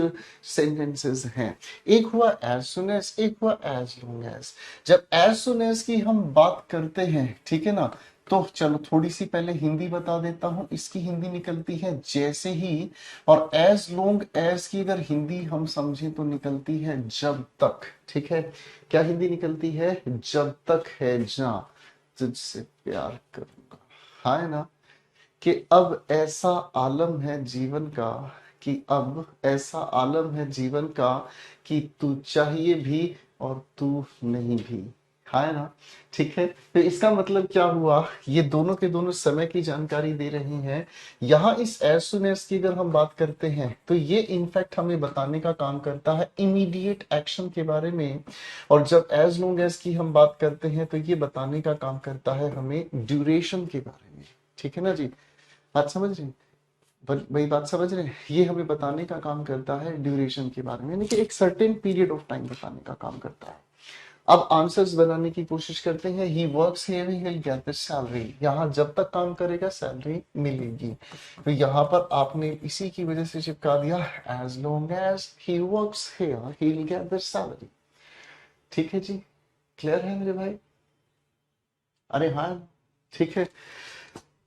सेंटेंसेस हैं। एक हुआ एज सुन एज, एक हुआ एज लॉन्ग एज। जब एज सुन एज की हम बात करते हैं, ठीक है ना, तो चलो थोड़ी सी पहले हिंदी बता देता हूं। इसकी हिंदी निकलती है जैसे ही, और एज लॉन्ग एज की अगर हिंदी हम समझें तो निकलती है जब तक। ठीक है, क्या हिंदी निकलती है? जब तक है जा तुझसे प्यार करूंगा। हाँ है ना, कि अब ऐसा आलम है जीवन का, कि अब ऐसा आलम है जीवन का कि तू चाहिए भी और तू नहीं भी। हाँ है ना। ठीक है, तो इसका मतलब क्या हुआ? ये दोनों के दोनों समय की जानकारी दे रही हैं। यहाँ इस एज सुन एज की अगर हम बात करते हैं तो ये इनफैक्ट हमें बताने का काम करता है इमीडिएट एक्शन के बारे में। और जब एज लॉन्ग एज की हम बात करते हैं तो ये बताने का काम करता है हमें ड्यूरेशन के बारे में। ठीक है ना जी, बात समझ रहे हैं? वही बात समझ रहे हैं, ये हमें बताने का काम करता है ड्यूरेशन के बारे में, यानी कि एक सर्टेन पीरियड ऑफ टाइम बताने का काम करता है। अब आंसर्स बनाने की कोशिश करते हैं। ही works here he will get the salary. यहाँ जब तक काम करेगा सैलरी मिलेगी। तो यहाँ पर आपने इसी की वजह से चिपका दिया, as long as he works here he will get the salary. ठीक है जी, क्लियर है मेरे भाई? अरे हाँ, ठीक है।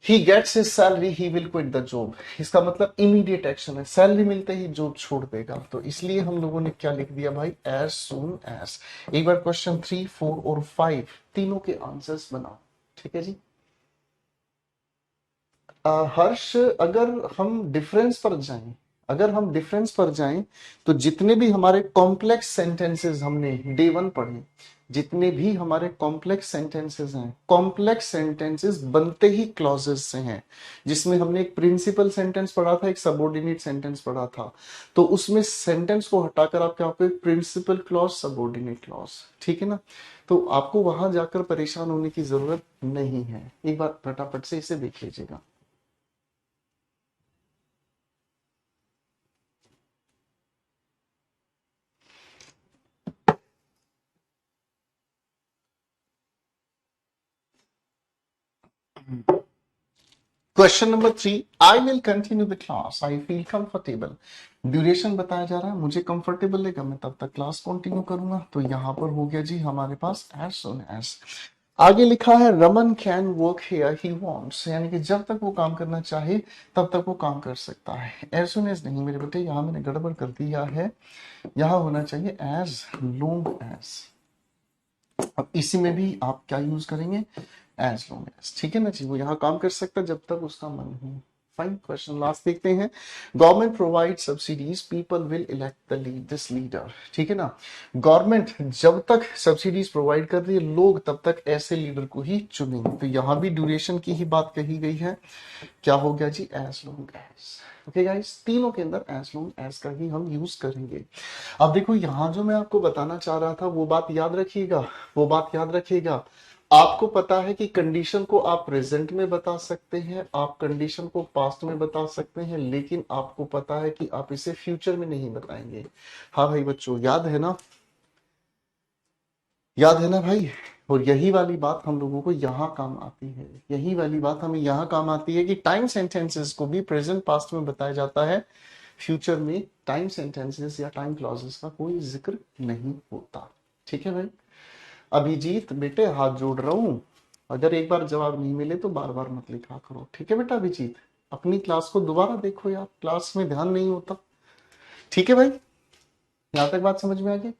He gets his salary he will quit the job. इसका मतलब इमीडिएट एक्शन है, सैलरी मिलते ही जॉब छोड़ देगा। तो इसलिए हम लोगों ने क्या लिख दिया भाई, एज सून एज। एक बार क्वेश्चन 3, 4 और 5 तीनों के आंसर्स बनाओ। ठीक है जी। हर्ष, अगर हम डिफरेंस पर जाएं, अगर हम डिफरेंस पर जाएं तो जितने भी हमारे कॉम्प्लेक्स सेंटेंसेस हमने डे वन पढ़े, जितने भी हमारे कॉम्प्लेक्स सेंटेंसेस हैं, कॉम्प्लेक्स सेंटेंसेस बनते ही क्लॉजेस से हैं। जिसमें हमने एक प्रिंसिपल सेंटेंस पढ़ा था, एक सबऑर्डिनेट सेंटेंस पढ़ा था, तो उसमें सेंटेंस को हटाकर आप क्या आपको एक प्रिंसिपल क्लॉज, सबऑर्डिनेट क्लॉज, ठीक है ना। तो आपको वहां जाकर परेशान होने की जरूरत नहीं है। एक बार फटाफट से इसे देख लीजिएगा। Question number 3, I will continue the class, I feel comfortable. Duration बताया जा रहा है, मुझे कंफर्टेबल लगा मैं तब तक क्लास कंटिन्यू करूंगा। तो यहां पर हो गया जी हमारे पास एज सुन एज। आगे लिखा है Raman can work here he wants, यानी कि जब तक वो काम करना चाहे तब तक वो काम कर सकता है। एज सुन एज नहीं मेरे बेटे, यहां मैंने गड़बड़ कर दिया है, यहां होना चाहिए एज लॉन्ग एज। अब इसी में भी आप क्या यूज करेंगे, एज लॉन्ग एज, ठीक है ना जी। वो यहाँ काम कर सकता है जब तक उसका मन हो। फाइन, क्वेश्चन लास्ट देखते हैं। Government provide subsidies, people will elect the lead this leader, ठीक है ना। गवर्नमेंट जब तक सब्सिडीज प्रोवाइड कर रही है, लोग तब तक ऐसे लीडर को ही चुनेंगे। तो यहाँ भी ड्यूरेशन की ही बात कही गई है। क्या हो गया जी, as long as. Okay guys, तीनों के अंदर एज लॉन्ग एज का ही हम यूज करेंगे। अब देखो यहां जो मैं आपको बताना चाह रहा था वो बात याद रखिएगा, वो बात याद रखिएगा। आपको पता है कि कंडीशन को आप प्रेजेंट में बता सकते हैं, आप कंडीशन को पास्ट में बता सकते हैं, लेकिन आपको पता है कि आप इसे फ्यूचर में नहीं बताएंगे। हाँ भाई बच्चों, याद है ना, याद है ना भाई। और यही वाली बात हम लोगों को यहाँ काम आती है, यही वाली बात हमें यहाँ काम आती है कि टाइम सेंटेंसेस को भी प्रेजेंट पास्ट में बताया जाता है, फ्यूचर में टाइम सेंटेंसेस या टाइम क्लॉजेस का कोई जिक्र नहीं होता। ठीक है भाई। अभिजीत बेटे हाथ जोड़ रहा हूं, अगर एक बार जवाब नहीं मिले तो बार बार मत लिखा करो, ठीक है बेटा। अभिजीत अपनी क्लास को दोबारा देखो यार, क्लास में ध्यान नहीं होता, ठीक है भाई। यहां तक बात समझ में आ गई,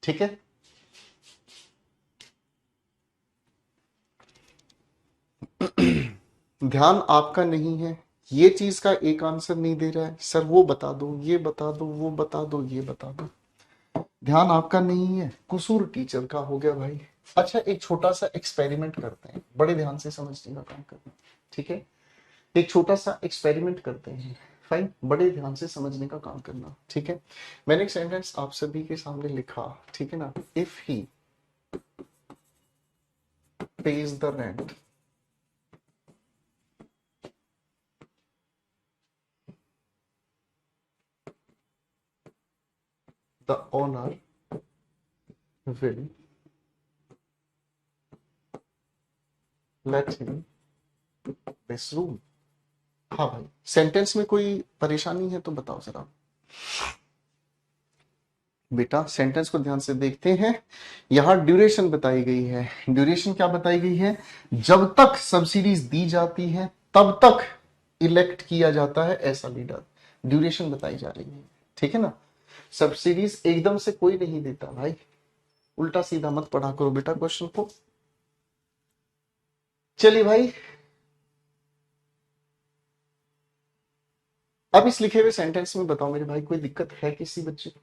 ठीक है। ध्यान आपका नहीं है, ये चीज का एक आंसर नहीं दे रहा है सर, वो बता दो, ये बता दो, वो बता दो, ये बता दो। ध्यान आपका नहीं है, कसूर टीचर का हो गया भाई। अच्छा एक छोटा सा एक्सपेरिमेंट करते हैं, बड़े ध्यान से समझने का काम करना, ठीक है। एक छोटा सा एक्सपेरिमेंट करते हैं, फाइन, बड़े ध्यान से समझने का काम करना, ठीक है। मैंने एक सेंटेंस आप सभी के सामने लिखा, ठीक है ना। If he page the rent, the owner will let him this room. हाँ भाई, सेंटेंस में कोई परेशानी है तो बताओ जरा बेटा। सेंटेंस को ध्यान से देखते हैं, यहां ड्यूरेशन बताई गई है। ड्यूरेशन क्या बताई गई है, जब तक सब्सिडीज दी जाती है तब तक इलेक्ट किया जाता है ऐसा लीडर, ड्यूरेशन बताई जा रही है, ठीक है ना। सब्सिडीज एकदम से कोई नहीं देता भाई, उल्टा सीधा मत पढ़ा करो बेटा क्वेश्चन को। चलिए भाई, अब इस लिखे हुए सेंटेंस में बताओ मेरे भाई, कोई दिक्कत है किसी बच्चे को।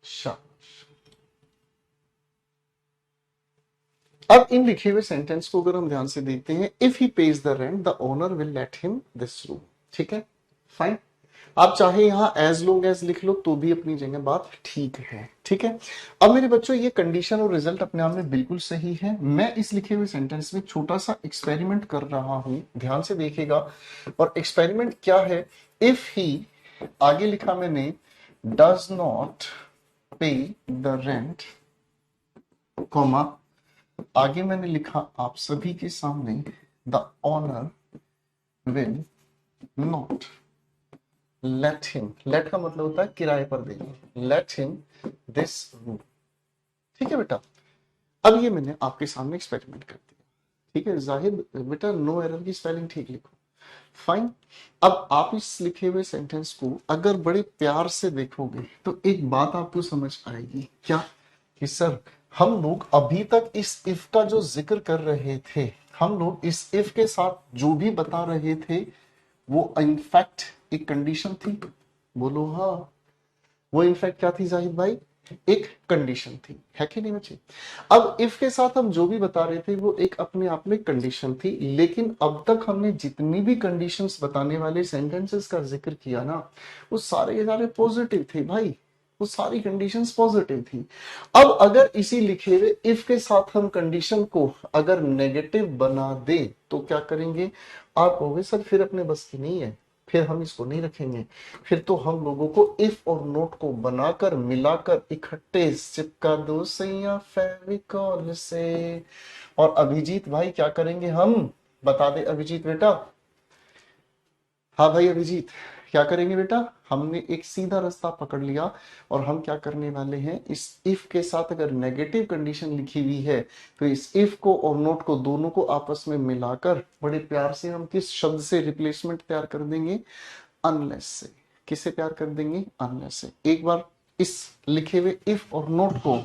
शाबाश। अब इन लिखे हुए सेंटेंस को अगर हम ध्यान से देखते हैं, if he page the rent the owner will let him this room, ठीक है, फाइन। आप चाहे यहां एज लॉन्ग एज लिख लो तो भी अपनी जगह बात ठीक है, ठीक है। अब मेरे बच्चों ये कंडीशन और रिजल्ट अपने आप में बिल्कुल सही है। मैं इस लिखे हुए सेंटेंस में छोटा सा एक्सपेरिमेंट कर रहा हूं, ध्यान से देखिएगा। और एक्सपेरिमेंट क्या है, इफ ही, आगे लिखा मैंने does not pay the rent, comma, आगे मैंने लिखा आप सभी के सामने the owner will not let him, let का मतलब होता है किराए पर देना, लेट हिम दिस रूम, ठीक है बेटा। अब ये मैंने आपके सामने एक्सपेरिमेंट कर दिया, ठीक है। जाहिद बेटा नो एरर की स्पेलिंग ठीक लिखो। फाइन। अब आप इस लिखे हुए सेंटेंस को अगर बड़े प्यार से देखोगे तो एक बात आपको समझ आएगी, क्या कि सर हम लोग अभी तक इस इफ का जो जिक्र कर रहे थे, हम लोग इस इफ के साथ जो भी बता रहे थे वो इनफैक्ट एक कंडीशन थी। बोलो हाँ, वो इनफैक्ट क्या थी जाहिद भाई? एक कंडीशन थी, है कि नहीं बच्चे? अब इफ के साथ हम जो भी बता रहे थे वो एक अपने आप में कंडीशन थी, लेकिन अब तक हमने जितनी भी कंडीशंस बताने वाले सेंटेंसेस का जिक्र किया ना, वो सारे के सारे पॉजिटिव थे भाई, वो सारी कंडीशंस पॉजिटिव थी। अब अगर इसी लिखे हुए इफ के साथ हम कंडीशन को अगर नेगेटिव बना दें तो क्या करेंगे? आप कहोगे सर फिर अपने बस की नहीं है, फिर हम इसको नहीं रखेंगे, फिर तो हम लोगों को इफ और नोट को बनाकर मिलाकर इकट्ठे चिपका दो सैया फेविकॉल से। और अभिजीत भाई क्या करेंगे हम? बता दे अभिजीत बेटा। हाँ भाई अभिजीत, क्या करेंगे बेटा? हमने एक सीधा रास्ता पकड़ लिया और हम क्या करने वाले हैं, इस इफ के साथ अगर नेगेटिव कंडीशन लिखी हुई है तो इस इफ को और नोट को दोनों को आपस में मिलाकर बड़े प्यार से हम किस शब्द से रिप्लेसमेंट तैयार कर देंगे? अनलेस से। किससे प्यार कर देंगे? अनलेस से। एक बार इस लिखे हुए इफ और नोट को,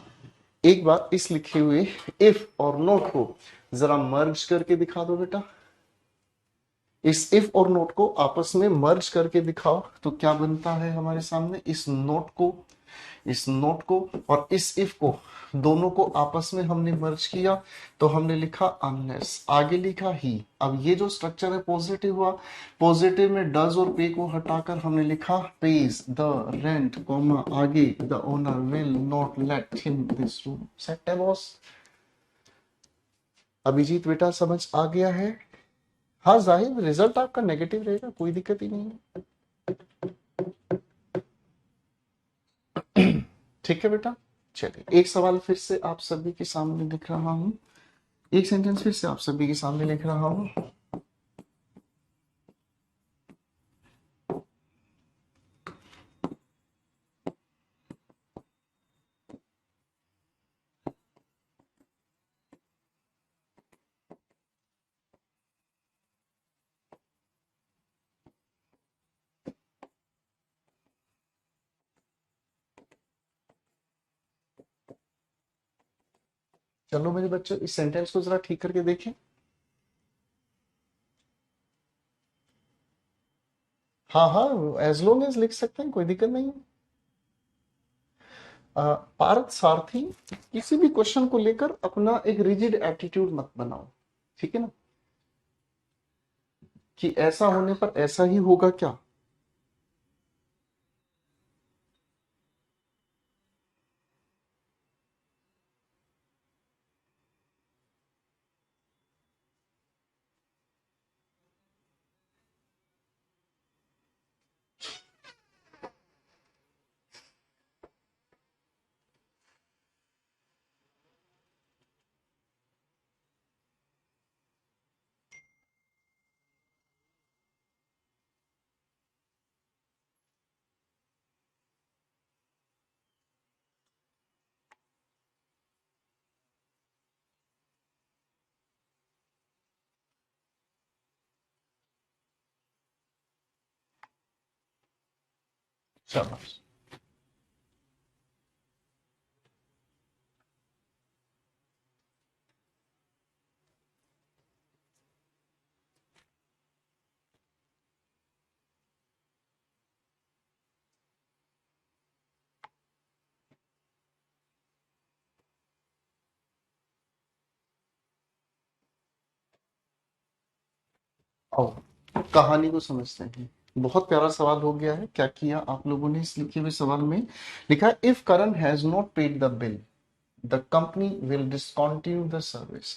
एक बार इस लिखे हुए इफ और नोट को जरा मर्ज करके दिखा दो बेटा। इस इफ और नोट को आपस में मर्ज करके दिखाओ तो क्या बनता है हमारे सामने? इस नोट को और इस इफ को दोनों को आपस में हमने मर्ज किया तो हमने लिखा अनलेस, आगे लिखा ही। अब ये जो स्ट्रक्चर है पॉजिटिव हुआ, पॉजिटिव में डज और पे को हटाकर हमने लिखा पेज द रेंट, कॉमा आगे the owner will not let him this room. Set है बॉस? अभिजीत बेटा समझ आ गया है? हाँ जाहिर, रिजल्ट आपका नेगेटिव रहेगा, कोई दिक्कत ही नहीं है। ठीक है बेटा, चलिए एक सवाल फिर से आप सभी के सामने लिख रहा हूं, एक सेंटेंस फिर से आप सभी के सामने लिख रहा हूं। चलो मेरे बच्चों इस सेंटेंस को जरा ठीक करके देखें। हाँ हाँ, एज लॉन्ग एज लिख सकते हैं, कोई दिक्कत नहीं है। पार्थ सारथी, किसी भी क्वेश्चन को लेकर अपना एक रिजिड एटीट्यूड मत बनाओ, ठीक है ना, कि ऐसा होने पर ऐसा ही होगा क्या। शाबाश। आओ कहानी को समझते हैं। बहुत प्यारा सवाल हो गया है। क्या किया आप लोगों ने इस लिखे हुए सवाल में? लिखा if Karan has not paid the bill the company will discontinue the service.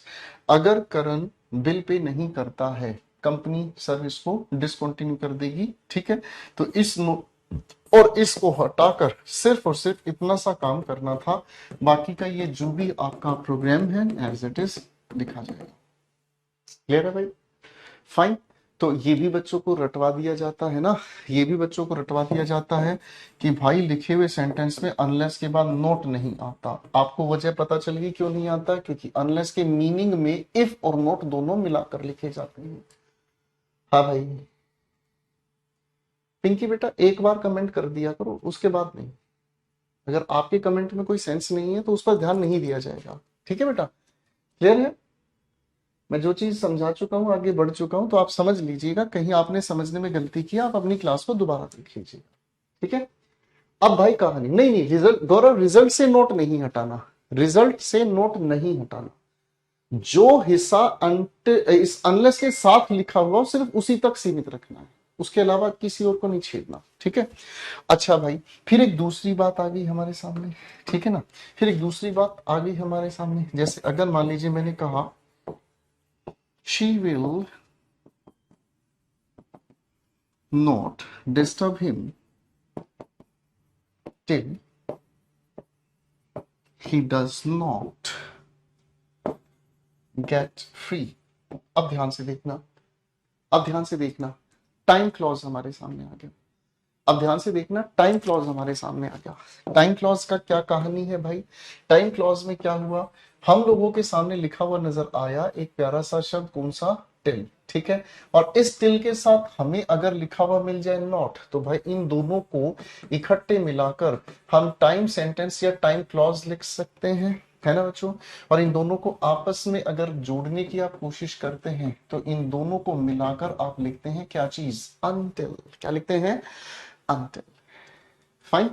अगर करण बिल पे नहीं करता है कंपनी सर्विस को डिसकंटिन्यू कर देगी, ठीक है। तो इस और इसको हटाकर सिर्फ और सिर्फ इतना सा काम करना था, बाकी का ये जो भी आपका प्रोग्राम है एज इट इज लिखा जाएगा। क्लियर है भाई? फाइन। तो ये भी बच्चों को रटवा दिया जाता है ना, ये भी बच्चों को रटवा दिया जाता है कि भाई लिखे हुए सेंटेंस में अनलेस के बाद नोट नहीं आता। आपको वजह पता चल गई क्यों नहीं आता? क्योंकि अनलेस के मीनिंग में इफ और नोट दोनों मिलाकर लिखे जाते हैं। हाँ भाई, पिंकी बेटा एक बार कमेंट कर दिया करो, उसके बाद नहीं। अगर आपके कमेंट में कोई सेंस नहीं है तो उस पर ध्यान नहीं दिया जाएगा। ठीक है बेटा, क्लियर है? मैं जो चीज समझा चुका हूँ, आगे बढ़ चुका हूँ, तो आप समझ लीजिएगा। कहीं आपने समझने में गलती किया, आप अपनी क्लास को दोबारा देख लीजिएगा। ठीक है? अब भाई कहानी नहीं नहीं, रिजल्ट गौरव, रिजल्ट से नोट नहीं हटाना, रिजल्ट से नोट नहीं हटाना। जो हिस्सा इस अनलेस के साथ लिखा हुआ हो, सिर्फ उसी तक सीमित रखना है, उसके अलावा किसी और को नहीं छेड़ना। ठीक है? अच्छा भाई, फिर एक दूसरी बात आ गई हमारे सामने। ठीक है ना? फिर एक दूसरी बात आ गई हमारे सामने, जैसे अगर मान लीजिए मैंने कहा she will not disturb him till he does not get free। अब ध्यान से देखना, अब ध्यान से देखना, टाइम क्लॉज हमारे सामने आ गया। अब ध्यान से देखना, टाइम क्लॉज हमारे सामने आ गया। टाइम क्लॉज का क्या कहानी है भाई? टाइम क्लॉज में क्या हुआ, हम लोगों के सामने लिखा हुआ नजर आया एक प्यारा सा शब्द, कौन सा? टिल। ठीक है? और इस टिल के साथ हमें अगर लिखा हुआ मिल जाए नॉट, तो भाई इन दोनों को इकट्ठे मिलाकर हम टाइम सेंटेंस या टाइम क्लॉज लिख सकते हैं, है ना बच्चों? और इन दोनों को आपस में अगर जोड़ने की आप कोशिश करते हैं तो इन दोनों को मिलाकर आप लिखते हैं क्या चीज? अनटिल। क्या लिखते हैं? अनटिल। फाइन।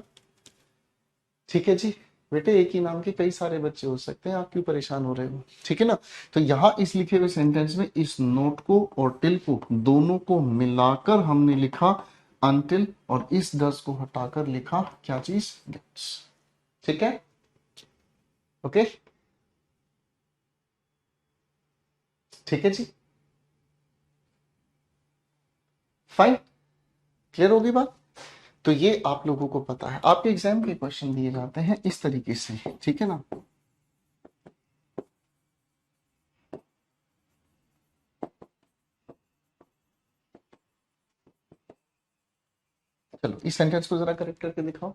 ठीक है जी। बेटे एक ही नाम के कई सारे बच्चे हो सकते हैं, आप क्यों परेशान हो रहे हो? ठीक है ना? तो यहां इस लिखे हुए सेंटेंस में इस नोट को और टिल को दोनों को मिलाकर हमने लिखा अनटिल, और इस डस को हटाकर लिखा क्या चीज? गेट्स। ठीक है? ओके, ठीक है जी। फाइन, क्लियर होगी बात? तो ये आप लोगों को पता है, आपके एग्जाम के क्वेश्चन दिए जाते हैं इस तरीके से। ठीक है ना? चलो इस सेंटेंस को जरा करेक्ट करके दिखाओ।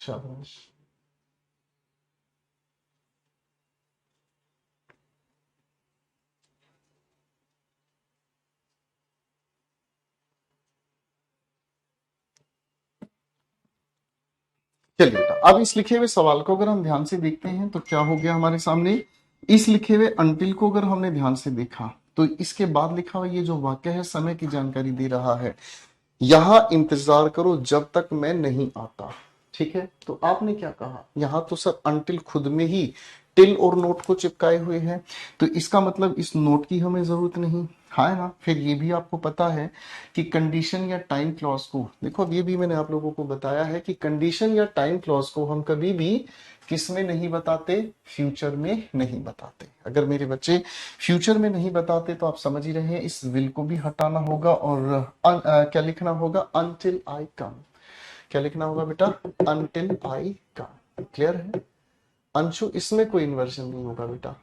शाबाश। चलिए बेटा, अब इस लिखे हुए सवाल को अगर हम ध्यान से देखते हैं तो क्या हो गया हमारे सामने? इस लिखे हुए अंटिल को अगर हमने ध्यान से देखा तो इसके बाद लिखा हुआ ये जो वाक्य है समय की जानकारी दे रहा है। यहां इंतजार करो जब तक मैं नहीं आता। ठीक है? तो आपने क्या कहा, यहां तो सर अनटिल खुद में ही टिल और नोट को चिपकाए हुए हैं, तो इसका मतलब इस नोट की हमें जरूरत नहीं। हाँ ना? फिर ये भी आपको पता है कि कंडीशन या टाइम क्लॉज को, देखो अब ये भी मैंने आप लोगों को बताया है कि कंडीशन या टाइम क्लॉज को हम कभी भी किस में नहीं बताते? फ्यूचर में नहीं बताते। अगर मेरे बच्चे फ्यूचर में नहीं बताते तो आप समझ ही रहे हैं, इस विल को भी हटाना होगा और क्या लिखना होगा? अनटिल आई कम। क्या लिखना होगा बेटा? Until I come. क्लियर है? अंशु, इसमें कोई इन्वर्जन नहीं होगा बेटा।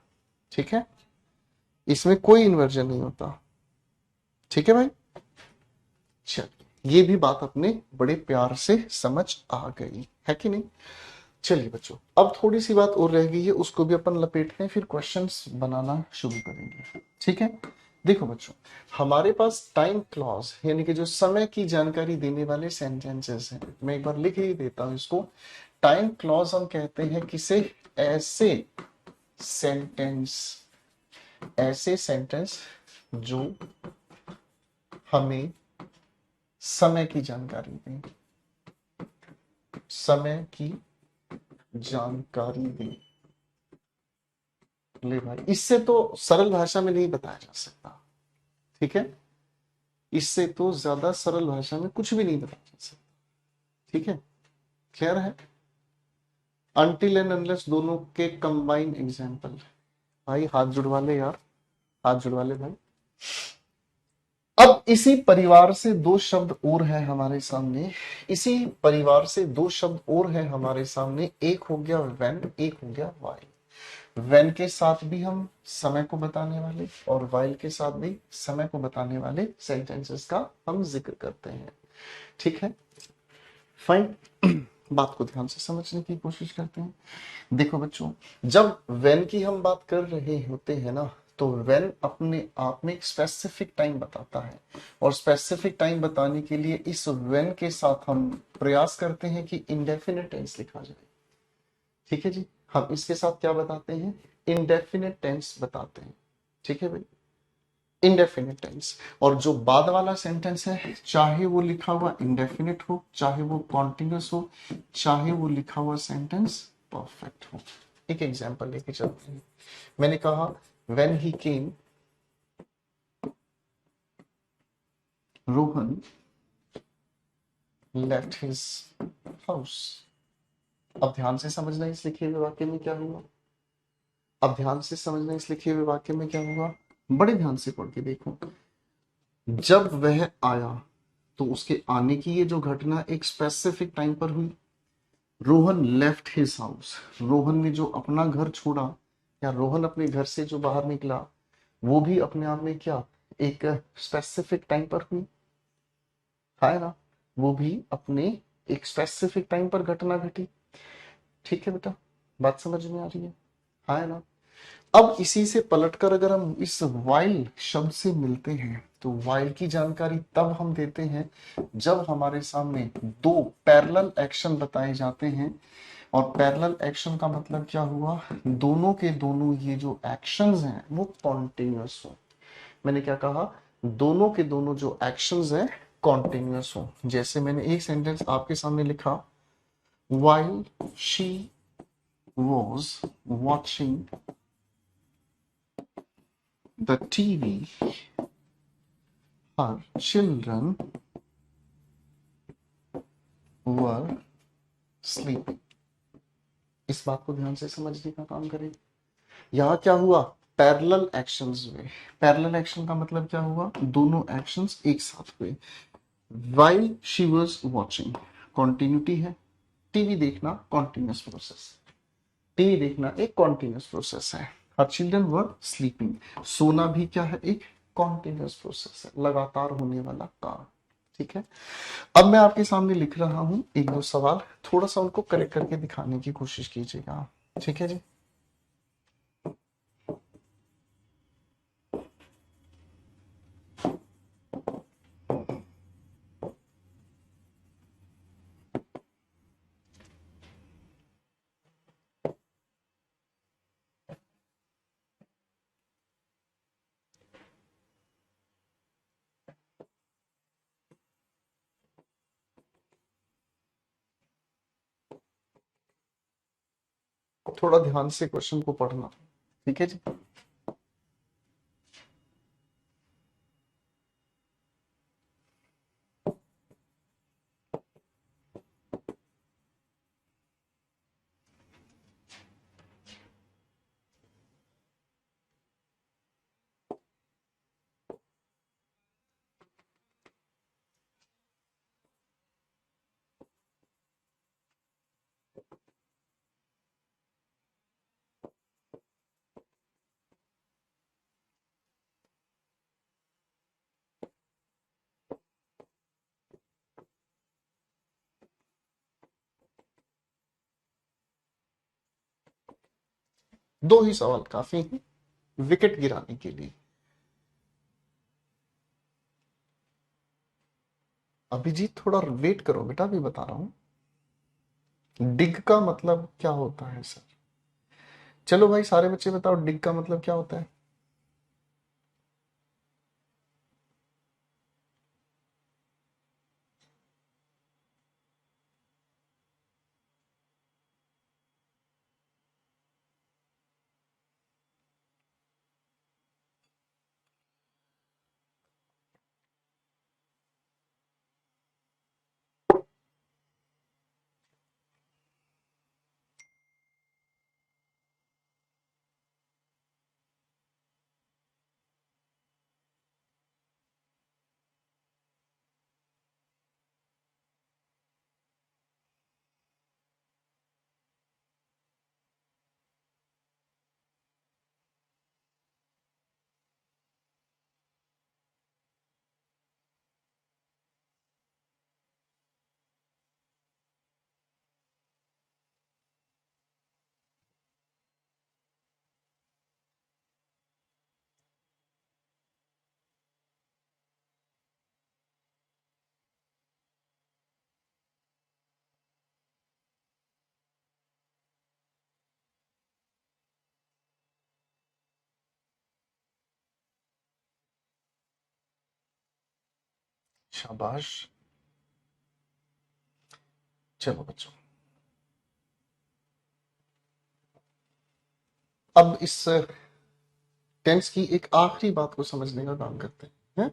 ठीक है? इसमें कोई इन्वर्जन नहीं होता। ठीक है भाई? चल, ये भी बात अपने बड़े प्यार से समझ आ गई है कि नहीं? चलिए बच्चों, अब थोड़ी सी बात और रह गई है, उसको भी अपन लपेटते हैं, फिर क्वेश्चंस बनाना शुरू करेंगे। ठीक है? देखो बच्चों, हमारे पास टाइम क्लॉज यानी कि जो समय की जानकारी देने वाले सेंटेंसेस हैं, मैं एक बार लिख ही देता हूं इसको। टाइम क्लॉज हम कहते हैं किसे? ऐसे सेंटेंस, ऐसे सेंटेंस जो हमें समय की जानकारी दें, समय की जानकारी दें। ले भाई, इससे तो सरल भाषा में नहीं बताया जा सकता। ठीक है? इससे तो ज्यादा सरल भाषा में कुछ भी नहीं बताया जा सकता। ठीक है? क्लियर है? अनटिल एंड अनलेस दोनों के कंबाइन एग्जाम्पल। भाई हाथ जुड़वा ले यार, हाथ जुड़वा ले भाई। अब इसी परिवार से दो शब्द और है हमारे सामने, इसी परिवार से दो शब्द और है हमारे सामने। एक हो गया व्हेन, एक हो गया व्हाइल। व्हेन के साथ भी हम समय को बताने वाले और व्हाइल के साथ भी समय को बताने वाले सेंटेंसेस का हम जिक्र करते हैं। ठीक है, फाइन। बात को ध्यान से समझने की कोशिश करते हैं। देखो बच्चों, जब व्हेन की हम बात कर रहे होते हैं ना, तो व्हेन अपने आप में एक स्पेसिफिक टाइम बताता है, और स्पेसिफिक टाइम बताने के लिए इस व्हेन के साथ हम प्रयास करते हैं कि इंडेफिनिट टेंस लिखा जाए। ठीक है जी, हम इसके साथ क्या बताते हैं? इंडेफिनिट टेंस बताते हैं। ठीक है भाई, इंडेफिनिट टेंस। और जो बाद वाला सेंटेंस है, चाहे वो लिखा हुआ इंडेफिनिट हो, चाहे वो कॉन्टिन्यूस हो, चाहे वो लिखा हुआ सेंटेंस परफेक्ट हो। एक एग्जांपल लेके चलते हैं। मैंने कहा when he came, Rohan left his house. अब ध्यान से समझना इस लिखे हुए वाक्य में क्या हुआ। अब ध्यान से समझना इस लिखे हुए वाक्य में क्या हुआ। बड़े ध्यान से पढ़ के देखो। जब वह आया, तो उसके आने की ये जो घटना एक स्पेसिफिक टाइम पर हुई। Rohan left his house, Rohan ने जो अपना घर छोड़ा, या रोहन अपने घर से जो बाहर निकला, वो भी अपने आप में क्या एक स्पेसिफिक टाइम पर हुई, है ना? वो भी अपने एक स्पेसिफिक टाइम पर घटना घटी। ठीक है बेटा, बात समझ में आ रही है ना? अब इसी से पलटकर अगर हम इस वाइल शब्द से मिलते हैं, तो वाइल की जानकारी तब हम देते हैं जब हमारे सामने दो पैरेलल एक्शन बताए जाते हैं। और पैरेलल एक्शन का मतलब क्या हुआ? दोनों के दोनों ये जो एक्शंस हैं वो कॉन्टिन्यूअस हो। मैंने क्या कहा? दोनों के दोनों जो एक्शंस हैं कॉन्टिन्यूअस हो। जैसे मैंने एक सेंटेंस आपके सामने लिखा, while she was watching the TV, her children were sleeping। इस बात को ध्यान से समझने का काम करें। यहाँ क्या हुआ? पैरेलल एक्शंस हुए। पैरेलल एक्शन का मतलब क्या हुआ? दोनों एक्शंस एक साथ हुए। while she was watching, continuity है। टीवी देखना कॉन्टिन्यूस प्रोसेस, टीवी देखना एक कॉन्टिन्यूस प्रोसेस है। हर चिल्ड्रन वर स्लीपिंग, सोना भी क्या है? एक कॉन्टिन्यूस प्रोसेस है, लगातार होने वाला काम। ठीक है, अब मैं आपके सामने लिख रहा हूं एक दो सवाल, थोड़ा सा उनको करेक्ट करके दिखाने की कोशिश कीजिएगा। ठीक है जी। थोड़ा ध्यान से क्वेश्चन को पढ़ना। ठीक है जी। दो ही सवाल काफी है विकेट गिराने के लिए। अभिजीत थोड़ा वेट करो बेटा, अभी बता रहा हूं। डिग का मतलब क्या होता है सर? चलो भाई सारे बच्चे बताओ, डिग का मतलब क्या होता है? शाबाश। चलो बच्चों, अब इस टेंस की एक आखिरी बात को समझने का काम करते हैं।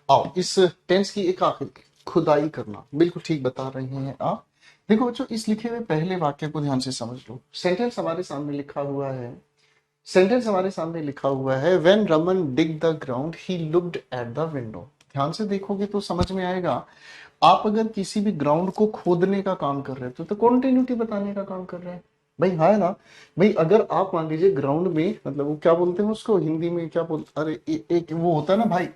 आओ, इस टेंस की एक आखिरी, खुदाई करना, बिल्कुल ठीक बता रहे हैं आप। देखो बच्चों, इस लिखे हुए पहले वाक्य को ध्यान से समझ लो। सेंटेंस हमारे सामने लिखा हुआ है, सेंटेंस हमारे सामने लिखा हुआ है, when Raman dig the ground he looked at the window. ध्यान से देखोगे तो समझ में आएगा। आप अगर किसी भी ग्राउंड को खोदने का काम कर रहे हो तो कॉन्टिन्यूटी बताने का काम कर रहे हैं भाई, हाँ है ना भाई। अगर आप मान लीजिए ग्राउंड में, मतलब वो क्या बोलते हैं उसको हिंदी में, क्या बोलते, अरे एक वो होता है ना भाई,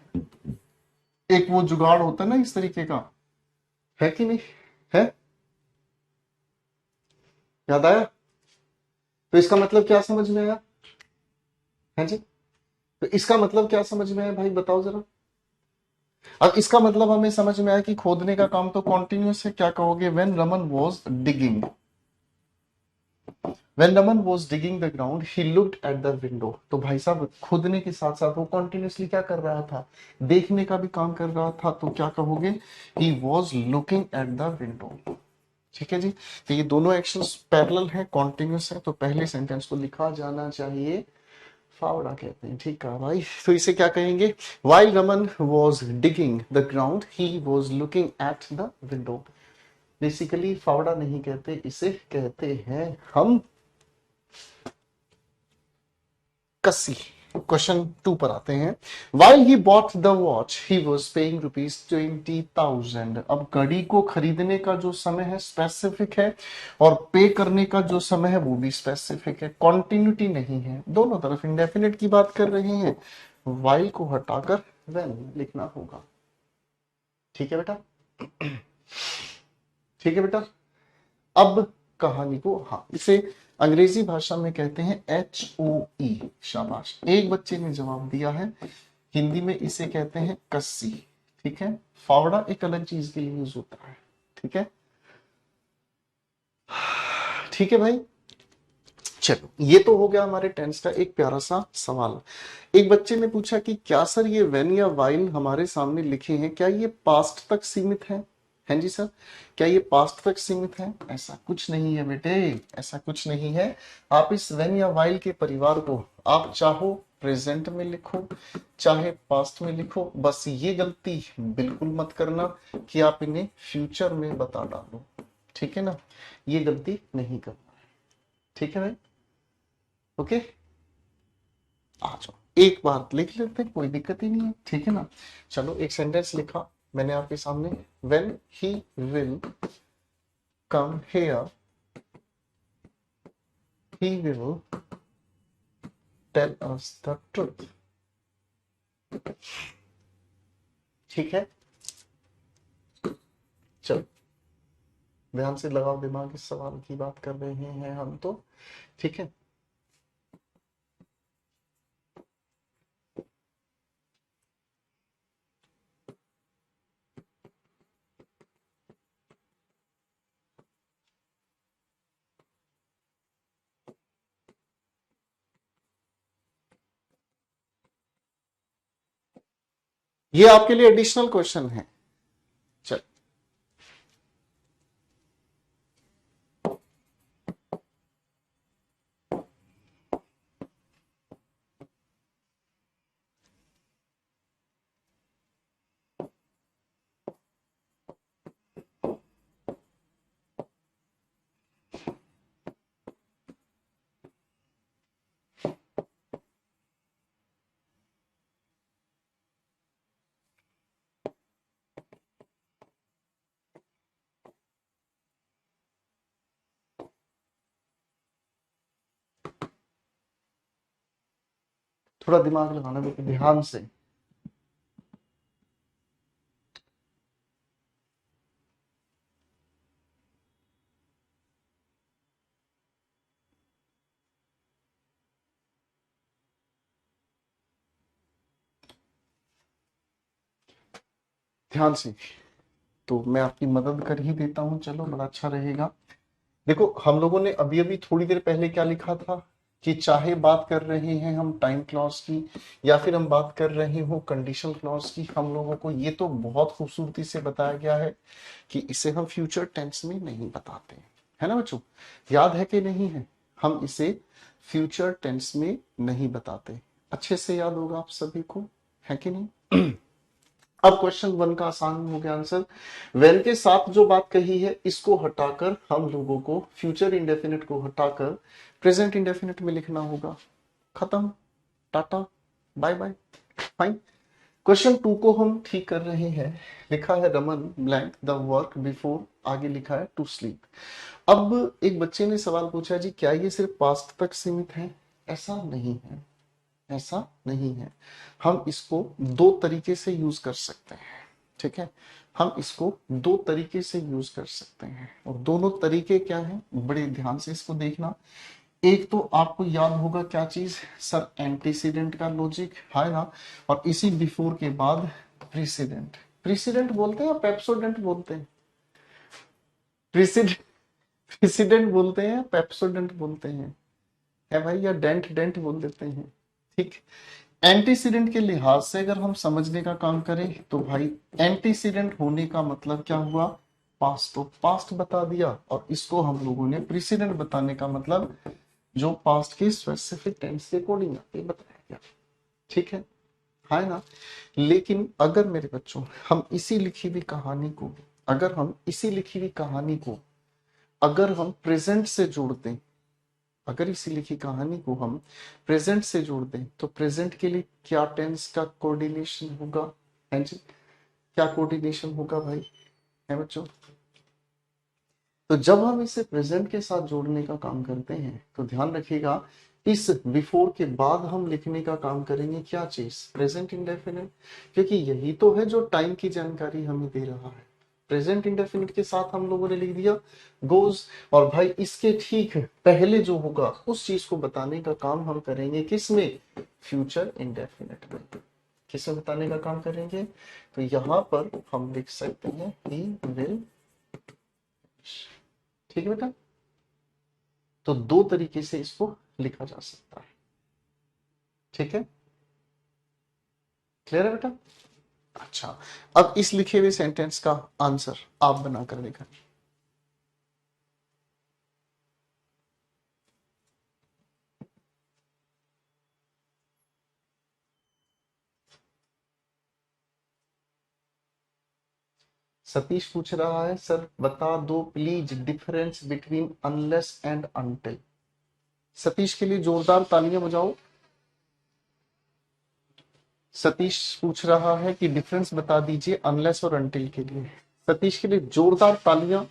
एक वो जुगाड़ होता है ना इस तरीके का, है कि नहीं, है, याद आया? तो इसका मतलब क्या समझ में आया? है जी। तो इसका मतलब क्या समझ में आया भाई, बताओ जरा। अब इसका मतलब हमें समझ में आया कि खोदने का काम तो कॉन्टिन्यूस है। क्या कहोगे? When Raman was digging, when Raman was digging the ground he looked at the window. तो भाई साहब, खोदने के साथ साथ वो कॉन्टिन्यूसली क्या कर रहा था? देखने का भी काम कर रहा था। तो क्या कहोगे? He was looking at the window. ठीक है जी। तो ये दोनों एक्शंस पैरेलल है, कॉन्टिन्यूस है, तो पहले सेंटेंस को लिखा जाना चाहिए फावड़ा कहते हैं। ठीक है भाई, तो इसे क्या कहेंगे? While Raman was digging the ground he was looking at the window. Basically फावड़ा नहीं कहते, इसे कहते हैं हम कसी। क्वेश्चन 2 पर आते हैं। While he bought the watch he was paying ₹20,000। अब घड़ी को खरीदने का जो समय है स्पेसिफिक है, और पे करने का जो समय है वो भी स्पेसिफिक है, कॉन्टिन्यूटी नहीं है, दोनों तरफ इंडेफिनिट की बात कर रहे हैं। वाइल को हटाकर व्हेन लिखना होगा। ठीक है बेटा, ठीक है बेटा। अब कहानी को, हाँ, इसे अंग्रेजी भाषा में कहते हैं HOE। शाबाश, एक बच्चे ने जवाब दिया है। हिंदी में इसे कहते हैं कस्सी। ठीक है, फावड़ा एक अलग चीज के लिए यूज होता है। ठीक है, ठीक है भाई। चलो, ये तो हो गया हमारे टेंस का एक प्यारा सा सवाल। एक बच्चे ने पूछा कि क्या सर ये वेन या वाइल हमारे सामने लिखे हैं, क्या ये पास्ट तक सीमित है? हैं जी सर, क्या ये पास्ट तक सीमित है? ऐसा कुछ नहीं है बेटे, ऐसा कुछ नहीं है। आप इस वेन या वाइल के परिवार को आप चाहो प्रेजेंट में लिखो, चाहे पास्ट में लिखो, बस ये गलती बिल्कुल मत करना कि आप इन्हें फ्यूचर में बता डालो। ठीक है ना, ये गलती नहीं करना। ठीक है भाई, ओके। आ जाओ, एक बार लिख लेते हैं, कोई दिक्कत ही नहीं है। ठीक है ना। चलो, एक सेंटेंस लिखा मैंने आपके सामने। When he will come here he will tell us the truth. ठीक है, चलो ध्यान से लगाओ दिमाग, इस सवाल की बात कर रहे हैं हम तो। ठीक है, ये आपके लिए एडिशनल क्वेश्चन है। चल, थोड़ा दिमाग लगाना बेटे, ध्यान से। ध्यान से, तो मैं आपकी मदद कर ही देता हूं, चलो बड़ा अच्छा रहेगा। देखो, हम लोगों ने अभी अभी थोड़ी देर पहले क्या लिखा था कि चाहे बात कर रहे हैं हम टाइम क्लॉज की या फिर हम बात कर रहे हो कंडीशनल क्लॉज की, हम लोगों को ये तो बहुत खूबसूरती से बताया गया है कि इसे हम फ्यूचर टेंस में नहीं बताते, है ना बच्चों? याद है कि नहीं है? हम इसे फ्यूचर टेंस में नहीं बताते। अच्छे से याद होगा आप सभी को, है कि नहीं? अब क्वेश्चन 1 का आसान हो गया आंसर। वेन के साथ जो बात कही है इसको हटाकर हम लोगों को फ्यूचर इंडेफिनिट को हटाकर प्रेजेंट इंडेफिनिट में लिखना होगा। खत्म, tata, bye bye, fine. Question 2 को हम ठीक कर रहे हैं। लिखा है Raman blank the work before, आगे लिखा है टू स्लीप। अब एक बच्चे ने सवाल पूछा जी क्या ये सिर्फ पास्ट तक सीमित है? ऐसा नहीं है, ऐसा नहीं है। हम इसको दो तरीके से यूज कर सकते हैं, ठीक है? हम इसको दो तरीके से यूज कर सकते हैं और दोनों तरीके क्या हैं, बड़े ध्यान से इसको देखना। एक तो आपको याद होगा क्या चीज सर, एंटीसीडेंट का लॉजिक है ना, और इसी बिफोर के बाद प्रीसीडेंट। प्रीसीडेंट बोलते हैं या पेप्सोडेंट बोलते हैं? प्रीसीडेंट, प्रीसीडेंट बोलते हैं या पेप्सोडेंट बोलते हैं? है भाई, या डेंट डेंट बोल देते हैं? ठीक। एंटीसीडेंट के लिहाज से अगर हम समझने का काम करें तो भाई एंटीसीडेंट होने का मतलब क्या हुआ, पास्ट, तो पास्ट बता दिया, और इसको हम लोगों ने प्रीसीडेंट बताने का मतलब जो पास्ट के स्पेसिफिक टेंस के अकॉर्डिंग आते बताया गया, ठीक है ना? लेकिन अगर मेरे बच्चों हम इसी लिखी हुई कहानी को, अगर हम इसी लिखी हुई कहानी को अगर हम प्रेजेंट से जोड़ दें, अगर इसी लिखी कहानी को हम प्रेजेंट से जोड़ दें तो प्रेजेंट के लिए क्या टेंस का कोऑर्डिनेशन होगा? है जी, क्या कोऑर्डिनेशन होगा भाई, है बच्चों? तो जब हम इसे प्रेजेंट के साथ जोड़ने का काम करते हैं तो ध्यान रखिएगा इस बिफोर के बाद हम लिखने का काम करेंगे क्या चीज, प्रेजेंट इंडेफिनिट, क्योंकि यही तो है जो टाइम की जानकारी हमें दे रहा है। प्रेजेंट इंडेफिनिट के साथ हम लोगों ने लिख दिया गोज, और भाई इसके ठीक पहले जो होगा उस चीज को बताने का काम हम करेंगे किसमें, फ्यूचर इंडेफिनिट में। किसे बताने का काम करेंगे? तो यहां पर हम लिख सकते हैं ही विल, ठीक है बेटा? तो दो तरीके से इसको लिखा जा सकता है, ठीक है? क्लियर है बेटा? अच्छा, अब इस लिखे हुए सेंटेंस का आंसर आप बनाकर दिखाएं। सतीश पूछ रहा है सर बता दो please difference between unless and until. Satish के लिए जोरदार तालियां बजाओ। सतीश पूछ रहा है कि डिफरेंस बता दीजिए अनलेस और अनटिल के लिए। सतीश के लिए जोरदार तालियां,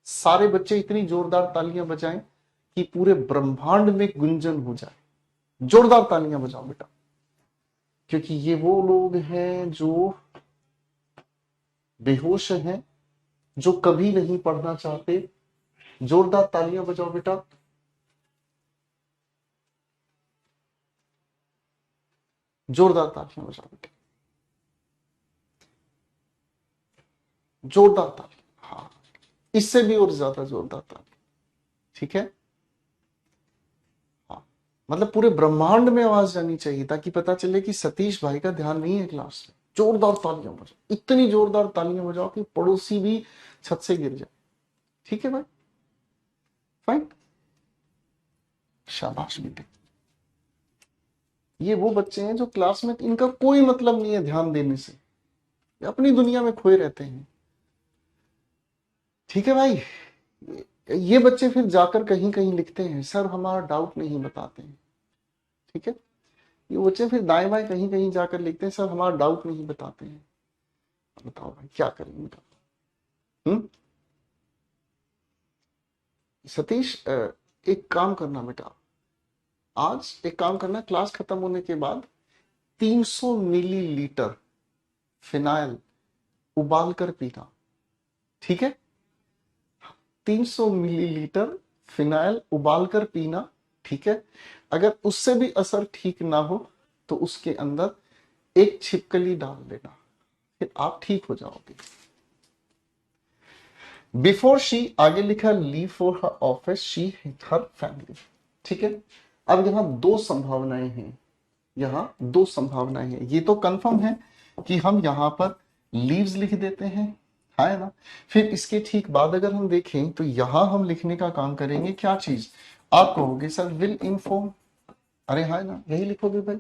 सारे बच्चे इतनी जोरदार तालियां बजाएं कि पूरे ब्रह्मांड में गुंजन हो जाए। जोरदार तालियां बजाओ बेटा, क्योंकि ये वो लोग हैं जो बेहोश हैं, जो कभी नहीं पढ़ना चाहते। जोरदार तालियां बजाओ बेटा। जोरदार तालियां बजाओ बेटा, जोरदार तालियां, हाँ, इससे भी और ज्यादा जोरदार तालियां, ठीक है? हाँ, मतलब पूरे ब्रह्मांड में आवाज जानी चाहिए ताकि पता चले कि सतीश भाई का ध्यान नहीं है क्लास में। जोरदार तालियां बजाओ, इतनी जोरदार तालियां बजाओ कि पड़ोसी भी छत से गिर जाए, ठीक है भाई? फाइन, शाबाश बेटे। ये वो बच्चे हैं जो क्लास में इनका कोई मतलब नहीं है ध्यान देने से, अपनी दुनिया में खोए रहते हैं, ठीक है भाई? ये बच्चे फिर जाकर कहीं कहीं लिखते हैं सर हमारा डाउट नहीं बताते हैं, ठीक है? ये बच्चे फिर दाएं बाएं कहीं कहीं जाकर लिखते हैं सर हमारा डाउट नहीं बताते हैं। बताओ भाई क्या करें इनका? हम्म? सतीश एक काम करना बेटा, आज एक काम करना, क्लास खत्म होने के बाद 300 मिलीलीटर फिनाइल उबाल कर पीना, ठीक है? 300 मिलीलीटर फिनाइल उबाल कर पीना, ठीक है? अगर उससे भी असर ठीक ना हो तो उसके अंदर एक छिपकली डाल देना, फिर आप ठीक हो जाओगे। बिफोर शी, आगे लिखा leave for her office she her family, ठीक है? अब यहाँ दो संभावनाएं हैं, यहाँ दो संभावनाएं हैं। ये तो कंफर्म है कि हम यहाँ पर लीव्स लिख देते हैं, है ना। फिर इसके ठीक बाद अगर हम देखें तो यहाँ हम लिखने का काम करेंगे क्या चीज, आप कहोगे सर विल इन्फॉर्म, अरे है ना, यही लिखोगे भाई,